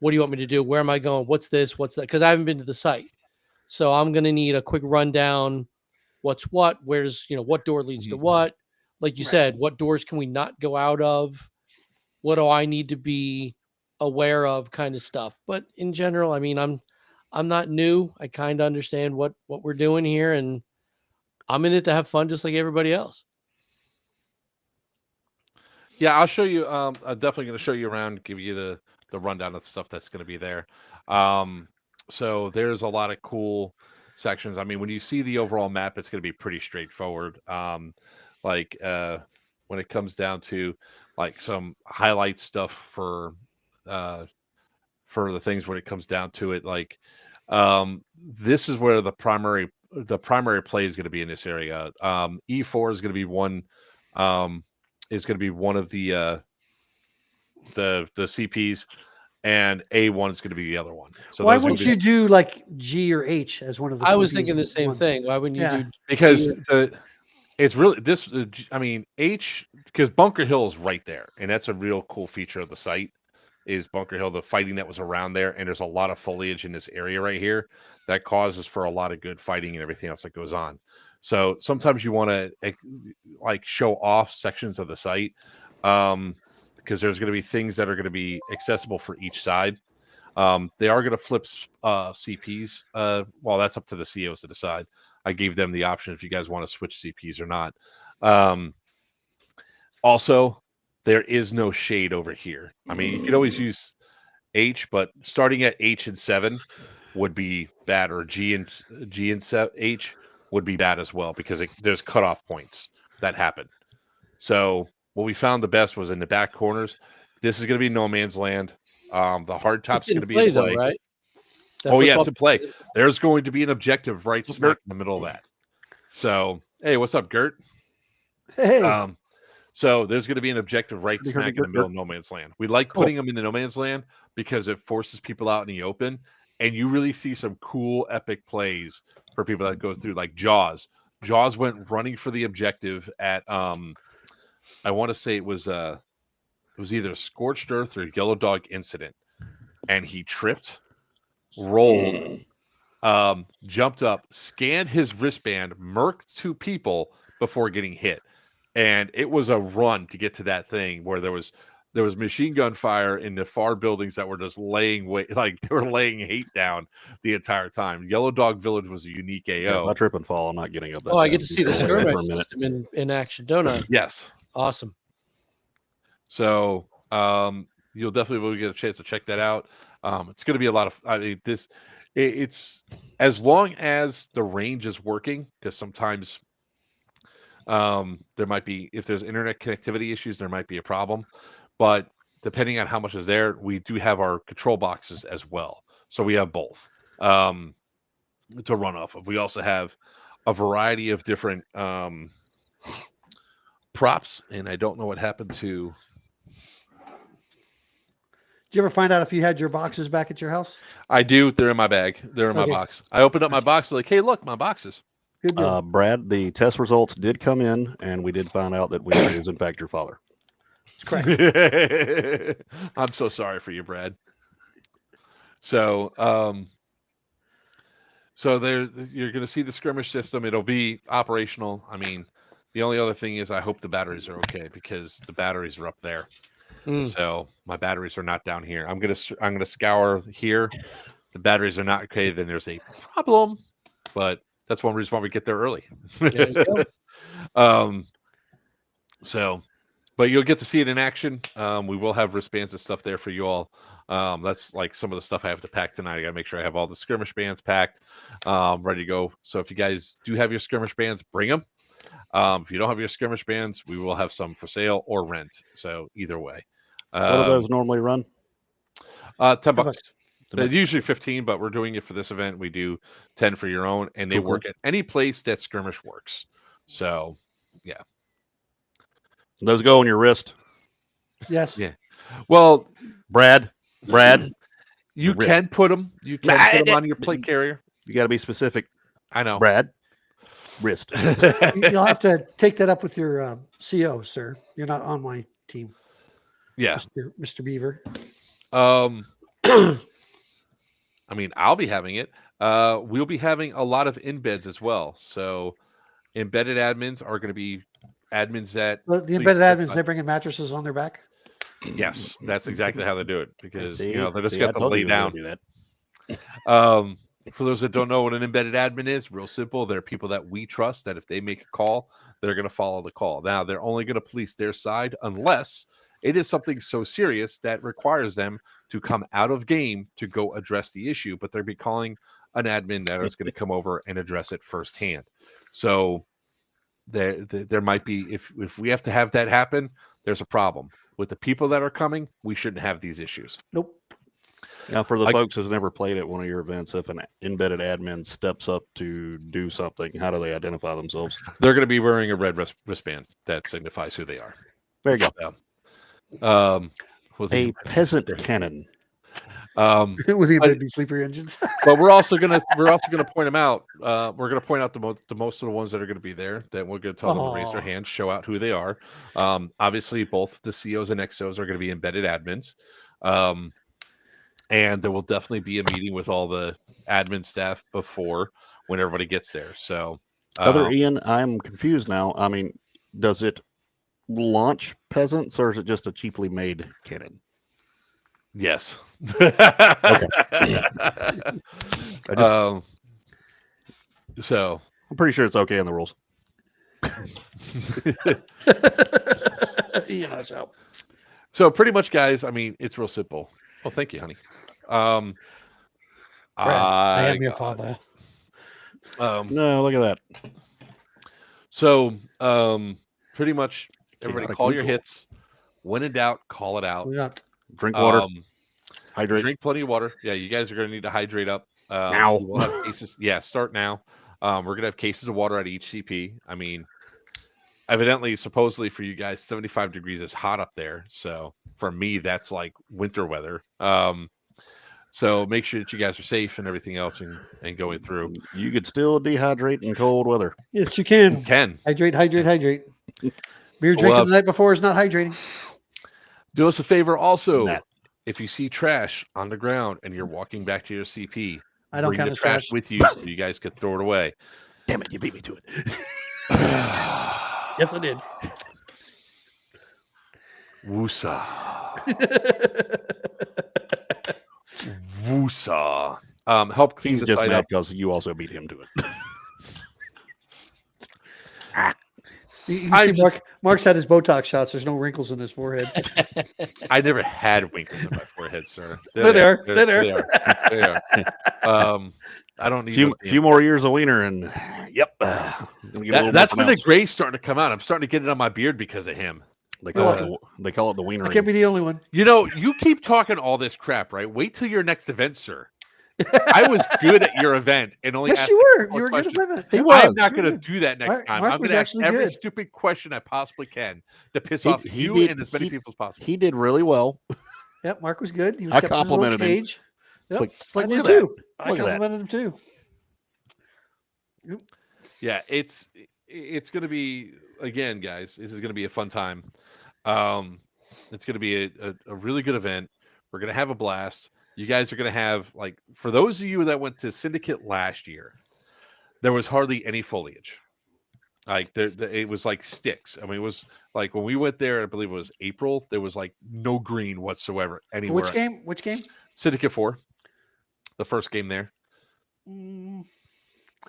What do you want me to do? Where am I going? What's this? What's that? Because I haven't been to the site. So I'm going to need a quick rundown. What's what? Where's, what door leads to what? Like you said, what doors can we not go out of? What do I need to be aware of, kind of stuff? But in general, I mean, I'm not new. I kind of understand what we're doing here, and I'm in it to have fun just like everybody else. Yeah, I'll show you. I'm definitely going to show you around, give you the rundown of the stuff that's going to be there. So there's a lot of cool sections. I mean, when you see the overall map, it's going to be pretty straightforward. When it comes down to like some highlight stuff for the things when it comes down to it, like this is where the primary play is going to be in this area. E4 is going to be one. Is going to be one of the CPs, and A1 is going to be the other one. So why wouldn't you do like G or H as one of the? I was CPs thinking the same thing. Why wouldn't you do? Because it's really this. I mean H, because Bunker Hill is right there, and that's a real cool feature of the site. Is Bunker Hill, the fighting that was around there, and there's a lot of foliage in this area right here that causes for a lot of good fighting and everything else that goes on. So sometimes you want to like show off sections of the site because there's going to be things that are going to be accessible for each side. They are going to flip CPs. Well, that's up to the CEOs to decide. I gave them the option if you guys want to switch CPs or not. Also, there is no shade over here. I mean, you could always use H, but starting at H and 7 would be bad, or G and H would be bad as well because there's cutoff points that happen. So what we found the best was in the back corners. This is going to be no man's land. The hard top's It's going in to be play in play. though, right? That Oh yeah, it's football in play. field is- There's going to be an objective right What's up, smack Gert? in the middle of that. So, hey, what's up, Gert? Hey, So there's going to be an objective right Hurdy, hurdy, smack in the Gert, middle of no man's land. We like Cool. putting them in the no man's land because it forces people out in the open, and you really see some cool, epic plays for people that go through. Like Jaws. Jaws went running for the objective at I want to say it was either Scorched Earth or Yellow Dog Incident, and he tripped, rolled, jumped up, scanned his wristband, murked 2 people before getting hit. And it was a run to get to that thing where there was machine gun fire in the far buildings that were just laying like they were laying hate down the entire time. Yellow Dog Village was a unique AO. Yeah, if I trip and fall, I'm not getting up. That Oh, I get to fast. see the I'll wait skirmish for a minute. system in action, don't I? Yes. Awesome. So you'll definitely will get a chance to check that out. It's going to be a lot of. I mean, it's as long as the range is working, because sometimes there might be, if there's internet connectivity issues, there might be a problem. But depending on how much is there, we do have our control boxes as well. So we have both to run off of. We also have a variety of different props, and I don't know what happened to. did you ever find out if you had your boxes back at your house? I do. They're in my bag. They're in my Okay. box. I opened up my box. Like, hey, look, my boxes. Good deal. Brad, the test results did come in, and we did find out that William is in fact your father. It's correct. I'm so sorry for you, Brad. So, there you're going to see the skirmish system. It'll be operational. I mean, the only other thing is I hope the batteries are okay because the batteries are up there. So my batteries are not down here. I'm gonna scour here. The batteries are not okay. Then there's a problem, but that's one reason why we get there early. There you go. So, but you'll get to see it in action. We will have wristbands and stuff there for you all. That's like some of the stuff I have to pack tonight. I gotta make sure I have all the skirmish bands packed, ready to go. So if you guys do have your skirmish bands, bring them. If you don't have your skirmish bands, we will have some for sale or rent. So either way. What do those normally run? $10. They're usually 15, but we're doing it for this event. We do 10 for your own, and they Cool. work at any place that skirmish works. So, yeah. Those go on your wrist. Yes. Yeah. Well, Brad, you wrist. can put them. You can put them on your plate carrier. you got to be specific. I know. Brad, wrist. You'll have to take that up with your CO, sir. You're not on my team, Yeah. Mr. Beaver. I mean, I'll be having it. We'll be having a lot of embeds as well. So, embedded admins are going to be admins that The embedded admins, they bring in mattresses on their back. Yes, that's exactly how they do it because See? they just See, got I to told lay you we were down. gonna do that. For those that don't know what an embedded admin is, real simple. They're people that we trust that if they make a call, they're going to follow the call. Now, they're only going to police their side unless it is something so serious that requires them to come out of game to go address the issue, but they'll be calling an admin that is going to come over and address it firsthand. So there might be, if we have to have that happen, there's a problem. With the people that are coming, we shouldn't have these issues. Nope. Now, for the folks who's never played at one of your events, if an embedded admin steps up to do something, how do they identify themselves? They're going to be wearing a red wristband that signifies who they are. There you go. A peasant cannon. With the embedded sleeper engines. But we're also gonna point them out. We're gonna point out the most of the ones that are gonna be there. Then we're gonna tell them to raise their hand, show out who they are. Obviously, both the COs and XOs are gonna be embedded admins. And there will definitely be a meeting with all the admin staff before when everybody gets there. So, Ian, I'm confused now. I mean, does it launch peasants or is it just a cheaply made cannon? Yes. So I'm pretty sure it's okay in the rules. So pretty much, guys. I mean, it's real simple. Oh, thank you, honey. Brad, I am your father. No, look at that. So, pretty much, everybody Chaotic call your neutral. hits. When in doubt, call it out. We're not. Drink water. Um, Hydrate. drink plenty of water. Yeah, you guys are going to need to hydrate up. Now. We will have cases. Yeah, start now. We're going to have cases of water at each CP. I mean, evidently, supposedly for you guys, 75 degrees is hot up there. So for me, that's like winter weather. So make sure that you guys are safe and everything else and going through. You could still dehydrate in cold weather. Yes, you can. You can. Hydrate, hydrate, hydrate. Beer drinking Well, the night before is not hydrating. do us a favor also. That. If you see trash on the ground and you're walking back to your CP, I don't bring count the as trash trash. with you so you guys could throw it away. Damn it, you beat me to it. Yes, I did. Woosa. Woosa. Help clean He's the just site mad up. because you also beat him to it. You I'm see, Mark's had his Botox shots. There's no wrinkles in his forehead. I never had winkles in my forehead, sir. There they are. There There they are. They are. I don't need Few more years of wiener and yep. That's when the gray's starting to come out. I'm starting to get it on my beard because of him. They call it the wiener. I can't be the only one. You know, you keep talking all this crap, right? Wait till your next event, sir. I was good at your event and only Yes, asked you were. one You were good at question. my event. He Yep. was. I'm not You going were to good. do that next Mark- time. Mark I'm was going to ask actually every good. stupid question I possibly can to piss He- off he you did- and as many he- people as possible. He did really well. Yep, Mark was good. He was I kept in his little complimented him. cage. Yep, Like, I look did at that. too. I Look at that. complimented him too. Yeah, it's going to be, again, guys, this is going to be a fun time. It's going to be a really good event. We're going to have a blast. You guys are going to have, like, for those of you that went to Syndicate last year, there was hardly any foliage. Like, it was like sticks. I mean, it was like when we went there, I believe it was April, there was like no green whatsoever For anywhere. which game? Which game? Syndicate 4, the first game there.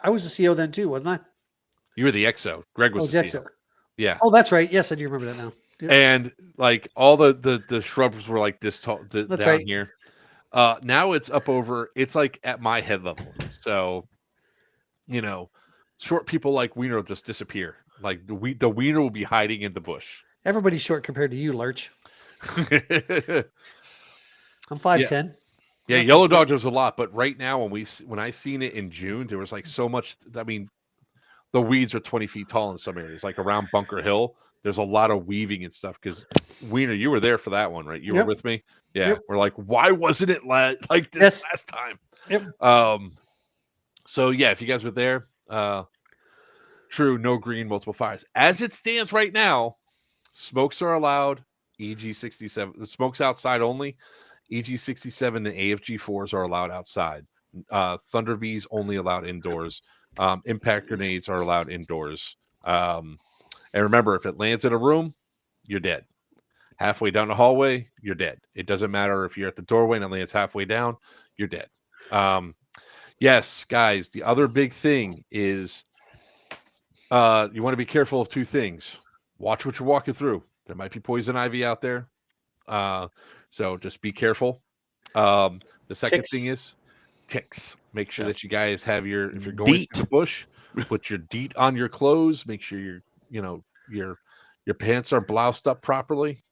I was the CO then too, wasn't I? You were the XO. Greg was Oh, the Jexo. CO. Yeah. Oh, that's right. Yes, I do remember that now. Yep. And like all the shrubs were like this tall That's down right. here. Now it's up over. It's like at my head level. So, you know, short people like Wiener will just disappear. Like the Wiener will be hiding in the bush. Everybody's short compared to you, Lurch. Yeah, I'm 5'10". Yellow Dog there's a lot, but right now when I seen it in June, there was like so much. I mean, the weeds are 20 feet tall in some areas, like around Bunker Hill. There's a lot of weaving and stuff because Wiener, you were there for that one, right? You were with me. Yeah, Yep. we're like, why wasn't it like this last time? Yep. So yeah, if you guys were there, true, no green, multiple fires. As it stands right now, smokes are allowed. EG67, the smokes outside only. EG67 and AFG4s are allowed outside. Thunder V's only allowed indoors. Impact grenades are allowed indoors. And remember, if it lands in a room, you're dead. Halfway down the hallway, you're dead. It doesn't matter if you're at the doorway and it lands halfway down, you're dead. Yes, guys, the other big thing is you want to be careful of two things. Watch what you're walking through. There might be poison ivy out there. So just be careful. The second thing is ticks. Make sure that you guys have if you're going to the bush, put your DEET on your clothes. Make sure your pants are bloused up properly,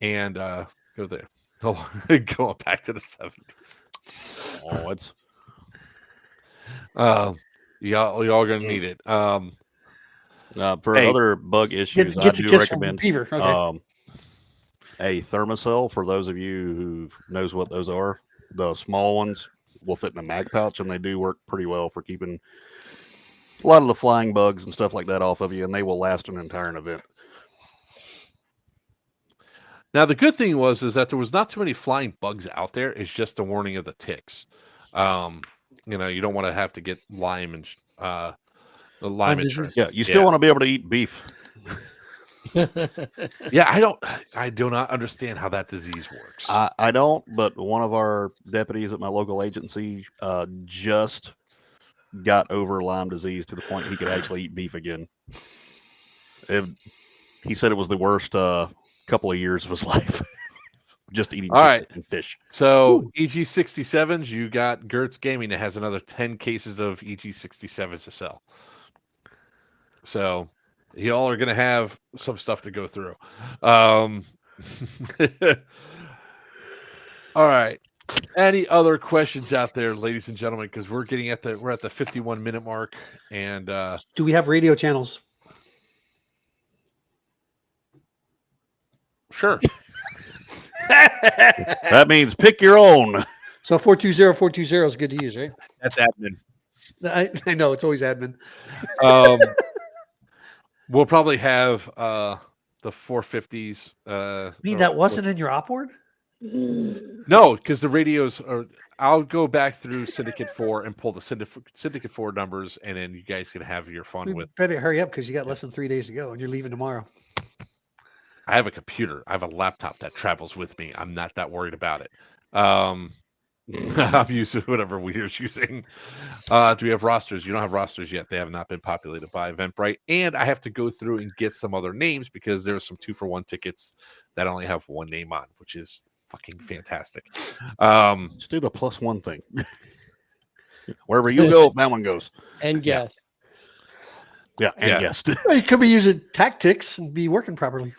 and go there. Going back to the 70s. Oh, it's y'all gonna need it. for other bug issues. I Gets a do kiss from recommend Beaver. Okay. a thermocell. For those of you who knows what those are, the small ones will fit in a mag pouch, and they do work pretty well for keeping a lot of the flying bugs and stuff like that off of you, and they will last an entire event. Now the good thing is that there was not too many flying bugs out there. It's just a warning of the ticks. You don't want to have to get Lyme and Lyme insurance. Yeah, you still want to be able to eat beef. Yeah, I do not understand how that disease works. I don't, but one of our deputies at my local agency just got over Lyme disease to the point he could actually eat beef again. He said it was the worst couple of years of his life. Just eating and fish. So EG67s, you got Gertz Gaming that has another 10 cases of EG67s to sell. So y'all are gonna have some stuff to go through. All right. Any other questions out there, ladies and gentlemen? Because we're at the 51-minute mark, and Do we have radio channels? sure. That means pick your own. So 420 is good to use, right? That's admin. I know it's always admin. We'll probably have the 450s. I mean, that wasn't in your op board? No, because the radios are. I'll go back through Syndicate 4 and pull the Syndicate 4 numbers, and then you guys can have your fun We with. better hurry up because you got less than 3 days to go, and you're leaving tomorrow. I have a computer. I have a laptop that travels with me. I'm not that worried about it. I'm using whatever Weir's using. Do we have rosters? You don't have rosters yet. They have not been populated by Eventbrite. And I have to go through and get some other names because there are some 2-for-1 tickets that only have one name on, which is fucking fantastic. Just do the +1 thing. Wherever you go, that one goes. And guess. Yeah, and Yeah. guessed. Well, you could be using tactics and be working properly.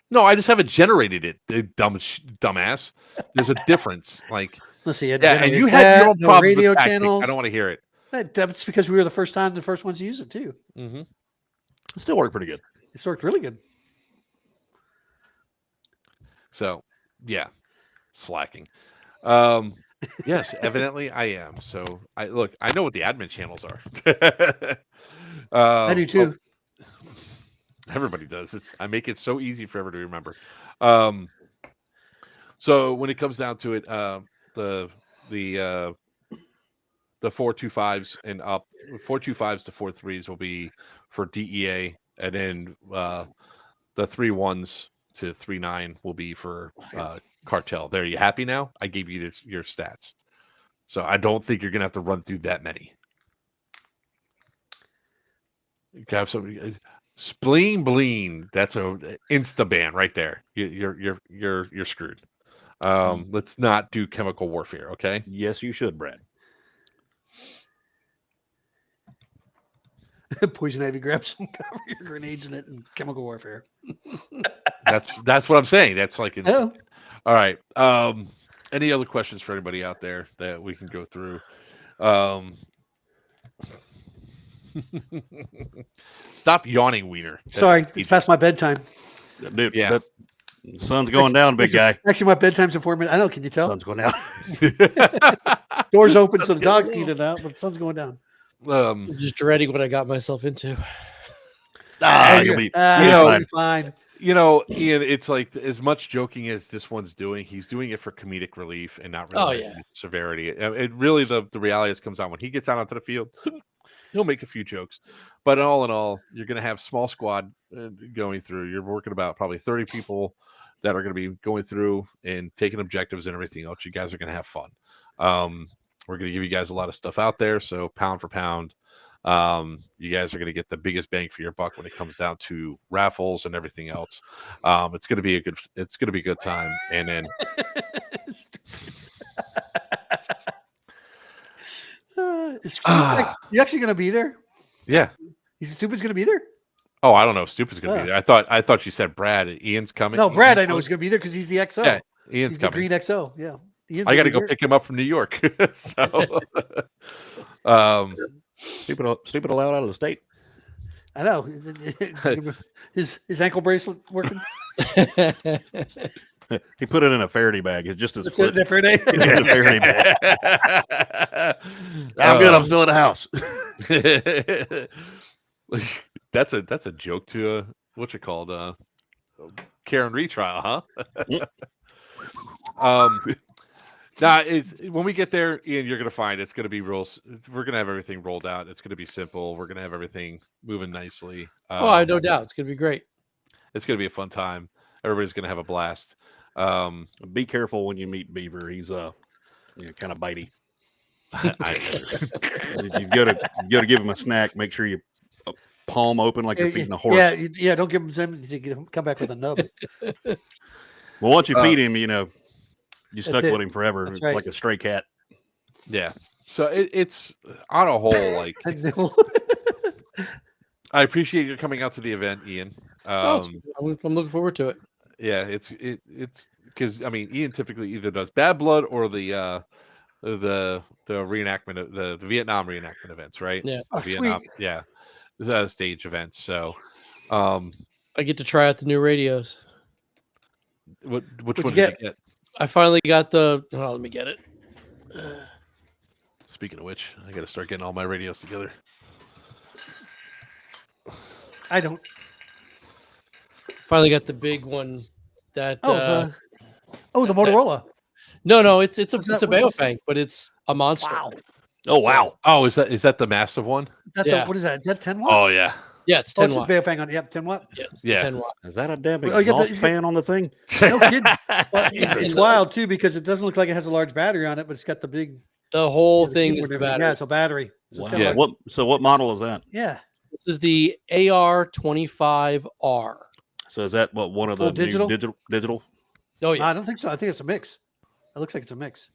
No, I just haven't generated it, dumbass. There's a difference. Like, Let's see. yeah, and you had your own no problems radio with tactics. channels. I don't want to hear it. That's because we were the first ones to use it too. Mm-hmm. It still worked pretty good. It's worked really good. So, yeah, slacking. Yes, evidently I am. So I know what the admin channels are. I do too. Everybody does. I make it so easy for everybody to remember. So when it comes down to it, the 425s and up, 425s to 43s will be for DEA, and then the 31s to 39 will be for cartel. There, you happy now? I gave you your stats, so I don't think you're gonna have to run through that many. You can have somebody. Spleen Bleen, that's a insta ban right there. You're screwed. Let's not do chemical warfare, okay? Yes, you should, Brad. Poison ivy, grab some cover your grenades in it and chemical warfare. That's what I'm saying. That's like Oh, all right. Any other questions for anybody out there that we can go through? Stop yawning, Wiener. That's sorry, contagious. it's past my bedtime. Dude, Yeah. that sun's going down, big guy. Actually, my bedtime's in 4 minutes. I know. Can you tell? Sun's going down. Doors open so the dogs can get out, but the sun's going down. I'm just dreading what I got myself into. You'll be You'll be fine. You know, Ian, it's like as much joking as this one's doing, he's doing it for comedic relief and not realizing the severity. It really, the reality is comes out when he gets out onto the field. He'll make a few jokes, but all in all, you're going to have small squad going through. You're working about probably 30 people that are going to be going through and taking objectives and everything else. You guys are going to have fun. We're going to give you guys a lot of stuff out there. So pound for pound, you guys are going to get the biggest bang for your buck when it comes down to raffles and everything else. It's going to be a good time. And then Is you actually going to be there? yeah. Is Stupid's going to be there? Oh, I don't know if Stupid's going to be there. I thought you said Brad. Ian's coming. No, Brad, I know he's going to be there because he's the XO. Yeah, Ian's he's the coming. green XO. Yeah. I got to go pick him up from New York. So, stupid allowed out of the state. I know. His ankle bracelet working? He put it in a Faraday bag. It's just as That's it there for a day. in a Faraday bag. I'm good. I'm still in the house. That's a joke to what you called Karen retrial, huh? Nah, it's when we get there, Ian, you're gonna find it's gonna be rules. We're gonna have everything rolled out. It's gonna be simple. We're gonna have everything moving nicely. I have no doubt it's gonna be great. It's gonna be a fun time. Everybody's gonna have a blast. Be careful when you meet Beaver. He's kind of bitey. You gotta give him a snack. Make sure you palm open like you're feeding a horse. Yeah. Don't give him something to come back with a nub. Well, once you feed him, you stuck it. with him forever, That's right. like a stray cat. Yeah. So it's on a whole like I know. I appreciate you coming out to the event, Ian. Oh, I'm looking forward to it. Yeah, it's because I mean, Ian typically either does Bad Blood or the reenactment of the Vietnam reenactment events, right? Yeah. Oh, The Vietnam, sweet. yeah, stage events. So, um, I get to try out the new radios. which What'd one you did you get? I finally got the. Oh, let me get it. Speaking of which, I got to start getting all my radios together. I don't. Finally got the big one. That. Oh, the Motorola. No, it's a Is that it's a what this- Baofeng, but it's a monster. Wow. Oh wow. Oh, is that the massive one? Is that Yeah. what is that? Is that 10 watt? Oh yeah, Yeah, it's Oh, 10 it's just watt. Baofeng on. Yep, 10 watt. Yeah, it's Yeah. 10 watt. Is that a damn Oh, you got the- exhaust you got- fan on the thing? No kidding. Well, Jesus. it's wild too because it doesn't look like it has a large battery on it, but it's got the big The whole the thing keyboard is the and everything. battery. Yeah, it's a battery. So it's Wow. kinda Yeah. like- What model is that? yeah. This is the AR25R. So is that what one of Full the digital? new digital? Oh yeah, I don't think so. I think it's a mix. It looks like it's a mix.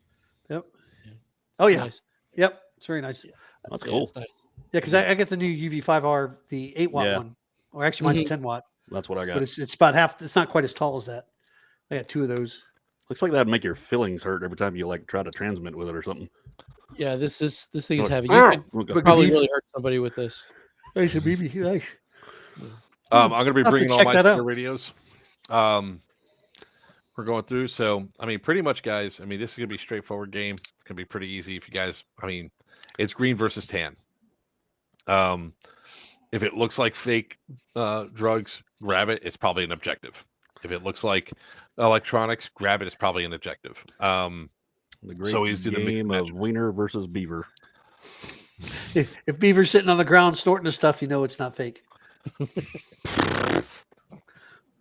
Yep. Yeah. Oh It's yeah. nice. Yep. It's very nice. That's Yeah, cool. it's nice. Yeah, because I get the new UV5R, the 8 watt Yeah. one. Or actually, mine's Mhm. 10 watt, That's what I got. but it's about half. It's not quite as tall as that. I got two of those. Looks like that'd make your fillings hurt every time you like try to transmit with it or something. Yeah, this thing is Like, heavy. "Arr!" You could Okay. probably beef. really hurt somebody with this. Nice, baby. Nice. I'm gonna be I'll have to bringing all check my that spare out. radios. We're going through. So, I mean, pretty much, guys. I mean, this is gonna be a straightforward game. It's gonna be pretty easy if you guys. I mean, it's green versus tan. If it looks like fake drugs, grab it. It's probably an objective. If it looks like electronics, grab it. It's probably an objective. The great So he's doing the mix game and of match. wiener versus beaver. If Beaver's sitting on the ground snorting the stuff, you know it's not fake.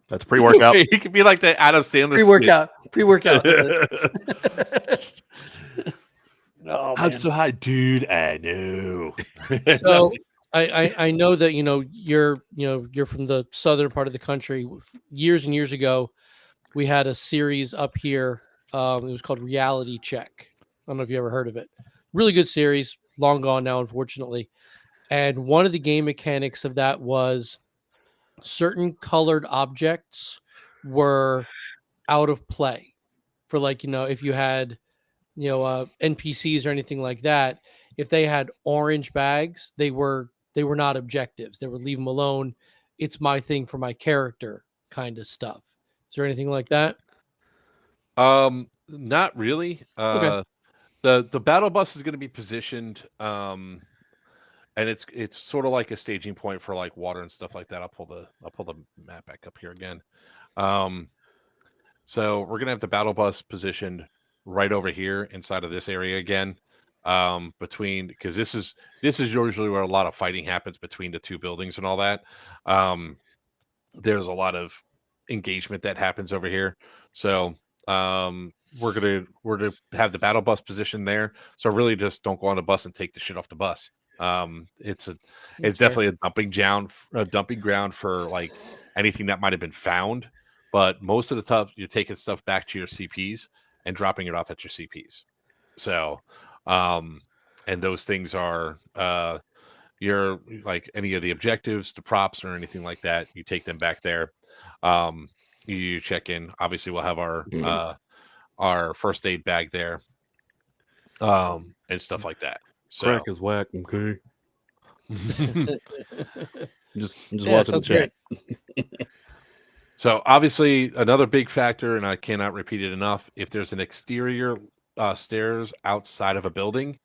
That's pre-workout. He could be like the Adam Sandler. Pre-workout. Pre-workout. That's skit. it. Oh, I'm man. so high, dude. I know. So I know that you're from the southern part of the country. Years and years ago, we had a series up here. It was called Reality Check. I don't know if you ever heard of it. Really good series, long gone now, unfortunately. And one of the game mechanics of that was certain colored objects were out of play for, like, if you had NPCs or anything like that. If they had orange bags, they were not objectives. They would leave them alone. It's my thing for my character kind of stuff. Is there anything like that? Not really. Okay. The battle bus is going to be positioned, and it's sort of like a staging point for like water and stuff like that. I'll pull the map back up here again. So we're gonna have the battle bus positioned right over here inside of this area again. Between, because this is usually where a lot of fighting happens between the two buildings and all that. There's a lot of engagement that happens over here. So we're gonna have the battle bus position there. So really just don't go on the bus and take the shit off the bus. It's Fair. definitely a dumping ground for like anything that might have been found. But most of the time, you're taking stuff back to your CPs and dropping it off at your CPs. So, and those things are your, like, any of the objectives, the props, or anything like that. You take them back there. You check in. Obviously, we'll have our first aid bag there, and stuff like that. So, Crack is whack. Okay. Just Yeah, watching the sounds chat. So obviously another big factor, and I cannot repeat it enough, if there's an exterior stairs outside of a building,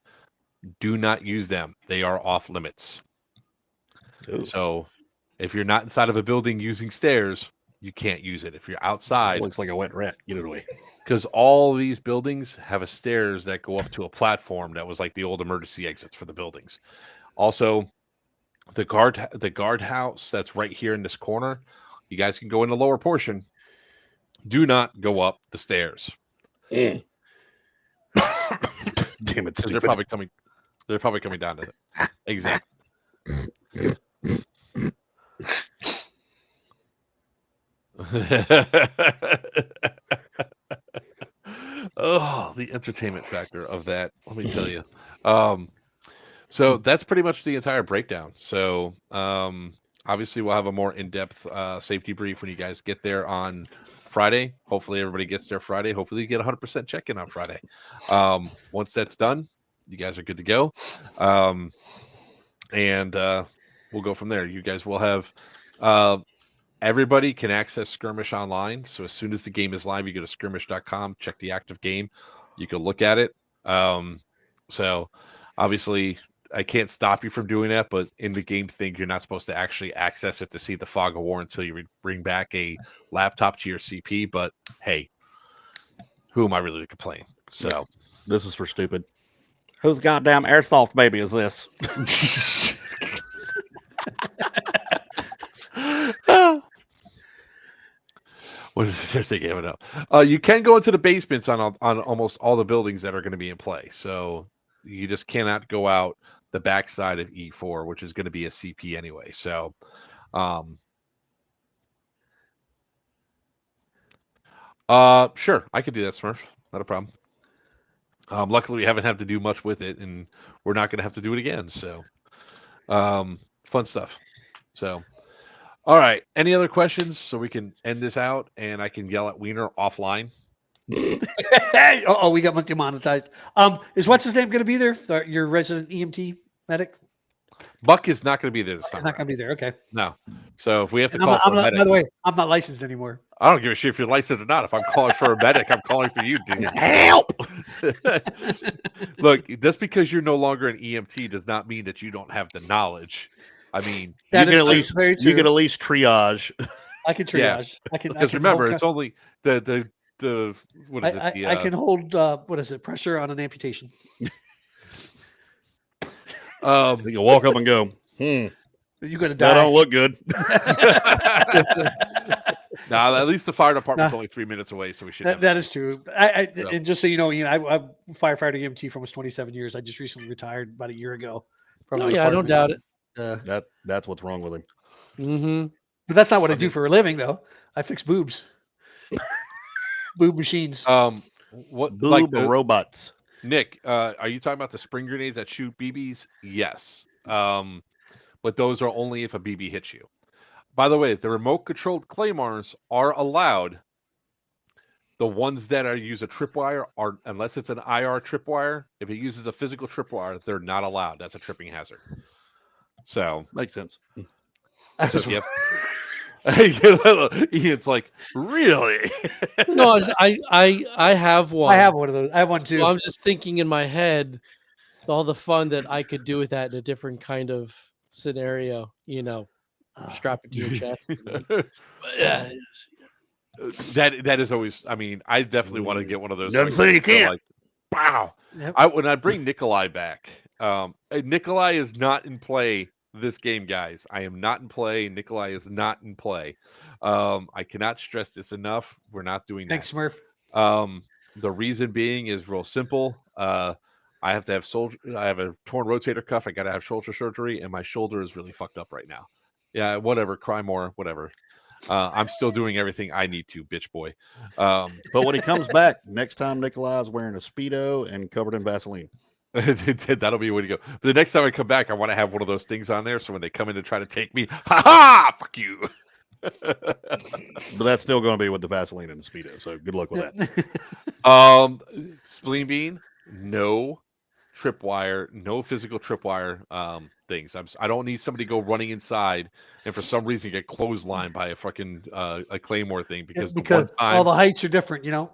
do not use them. They are off limits. Ooh. So if you're not inside of a building using stairs, you can't use it. If you're That outside, looks like a wet rat. Get it away. because all these buildings have a stairs that go up to a platform that was like the old emergency exits for the buildings. Also, the guardhouse that's right here in this corner, you guys can go in the lower portion. Do not go up the stairs. Damn it, Because stupid. they're probably coming down to the exam. Oh, the entertainment factor of that, let me tell you. So that's pretty much the entire breakdown. So obviously we'll have a more in-depth safety brief when you guys get there on Friday. Hopefully everybody gets there Friday. Hopefully you get 100% check-in on Friday. Once that's done, you guys are good to go. And we'll go from there. You guys will have everybody can access Skirmish online. So as soon as the game is live, you go to skirmish.com, check the active game. You can look at it. So obviously I can't stop you from doing that, but in the game thing, you're not supposed to actually access it to see the fog of war until you bring back a laptop to your CP. But hey, who am I really to complain? So This is for stupid. Whose goddamn airsoft baby is this? what is this they gave it up? You can go into the basements on almost all the buildings that are going to be in play. So you just cannot go out the backside of E4, which is going to be a CP anyway. So, sure, I could do that, Smurf. Not a problem. Luckily, we haven't had to do much with it, and we're not going to have to do it again. So, fun stuff. So, all right. Any other questions so we can end this out and I can yell at Wiener offline? Oh, we got demonetized. Is what's his name going to be there? Your resident EMT medic? Buck is not going to be there this time. He's not going to be there. Okay. No. So if we have to And call for a by medic, the way, I'm not licensed anymore. I don't give a shit if you're licensed or not. If I'm calling for a medic, I'm calling for you, dude. Help! Look, just because you're no longer an EMT does not mean that you don't have the knowledge. I mean, You That can is at least very true. you can at least triage. I can Yeah. triage. I can. because I can remember, hold, it's only the what is it? I can hold what is it? Pressure on an amputation. You can walk up and go, You're going to that die. don't look good. Now, at least the fire department's only 3 minutes away, so we should. That is true. And just so you know, I'm firefighter EMT for almost 27 years. I just recently retired about a year ago. From Oh my yeah, I don't department. doubt it. That's what's wrong with him. Mm-hmm. But that's not what I do for a living, though. I fix boobs. Boob machines. What Boob like the, robots. Nick? Are you talking about the spring grenades that shoot BBs? Yes. But those are only if a BB hits you. By the way, the remote controlled claymores are allowed. The ones that use a tripwire are, unless it's an IR tripwire, if it uses a physical tripwire, they're not allowed. That's a tripping hazard. So Makes sense. So if you have, Ian's like, really? No, I have one. I have one of those. I have one too. So I'm just thinking in my head all the fun that I could do with that in a different kind of scenario. You know, strap it to your chest. But yeah, that is always. I mean, I definitely want to get one of those. Doesn't say you can't. Like, wow. Yep. When I bring Nikolai back, Nikolai is not in play this game, guys. I am not in play. Nikolai is not in play. I cannot stress this enough. We're not doing Thanks, that. Smurf. The reason being is real simple. I have to have I have a torn rotator cuff. I got to have shoulder surgery, and my shoulder is really fucked up right now. Yeah, whatever. Cry more. Whatever. I'm still doing everything I need to, bitch boy. But when he comes back next time, Nikolai's wearing a Speedo and covered in Vaseline. That'll be the way to go. But the next time I come back, I want to have one of those things on there, so when they come in to try to take me, ha ha, fuck you. But that's still going to be with the Vaseline and the Speedo. So good luck with that. Spleen bean, no tripwire, no physical tripwire things. I don't need somebody to go running inside and for some reason get clotheslined by a fucking a claymore thing because all the heights are different, you know.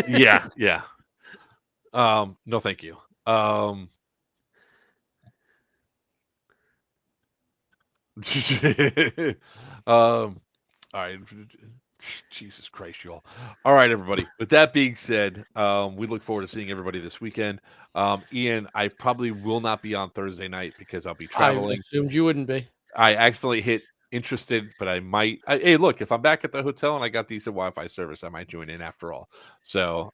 yeah. No, thank you. All right. Jesus Christ, y'all. All right, everybody. With that being said, we look forward to seeing everybody this weekend. Ian, I probably will not be on Thursday night because I'll be traveling. I assumed you wouldn't be. I accidentally hit interested, but I might. Hey, look, if I'm back at the hotel and I got decent Wi-Fi service, I might join in after all. So,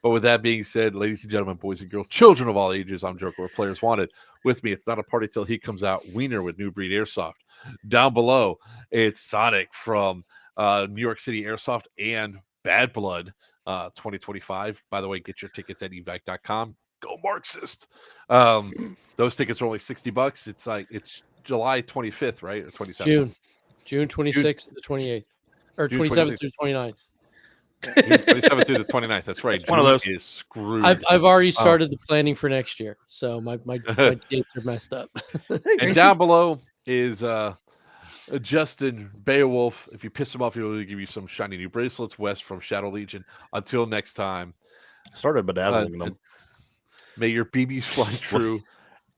but with that being said, ladies and gentlemen, boys and girls, children of all ages, I'm Joker with Players Wanted. With me, it's not a party till he comes out. Wiener with New Breed Airsoft. Down below, it's Sonic from New York City Airsoft and Bad Blood 2025. By the way, get your tickets at evac.com. Go Marxist. Those tickets are only $60. It's July 25th, right? Or 27th. June 26th to the 28th, or June 27th 26th. through 29th. June 27th through the 29th. That's right. One of June those. is screwed. I've already started the planning for next year, so my dates are messed up. Hey, And Gracie. down below is Justin Beowulf. If you piss him off, he'll give you some shiny new bracelets. Wes from Shadow Legion. Until next time, Started bedazzling them. may your BBs fly true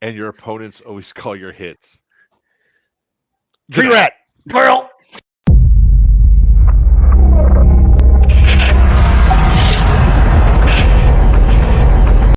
and your opponents always call your hits. Tree rat. Pearl.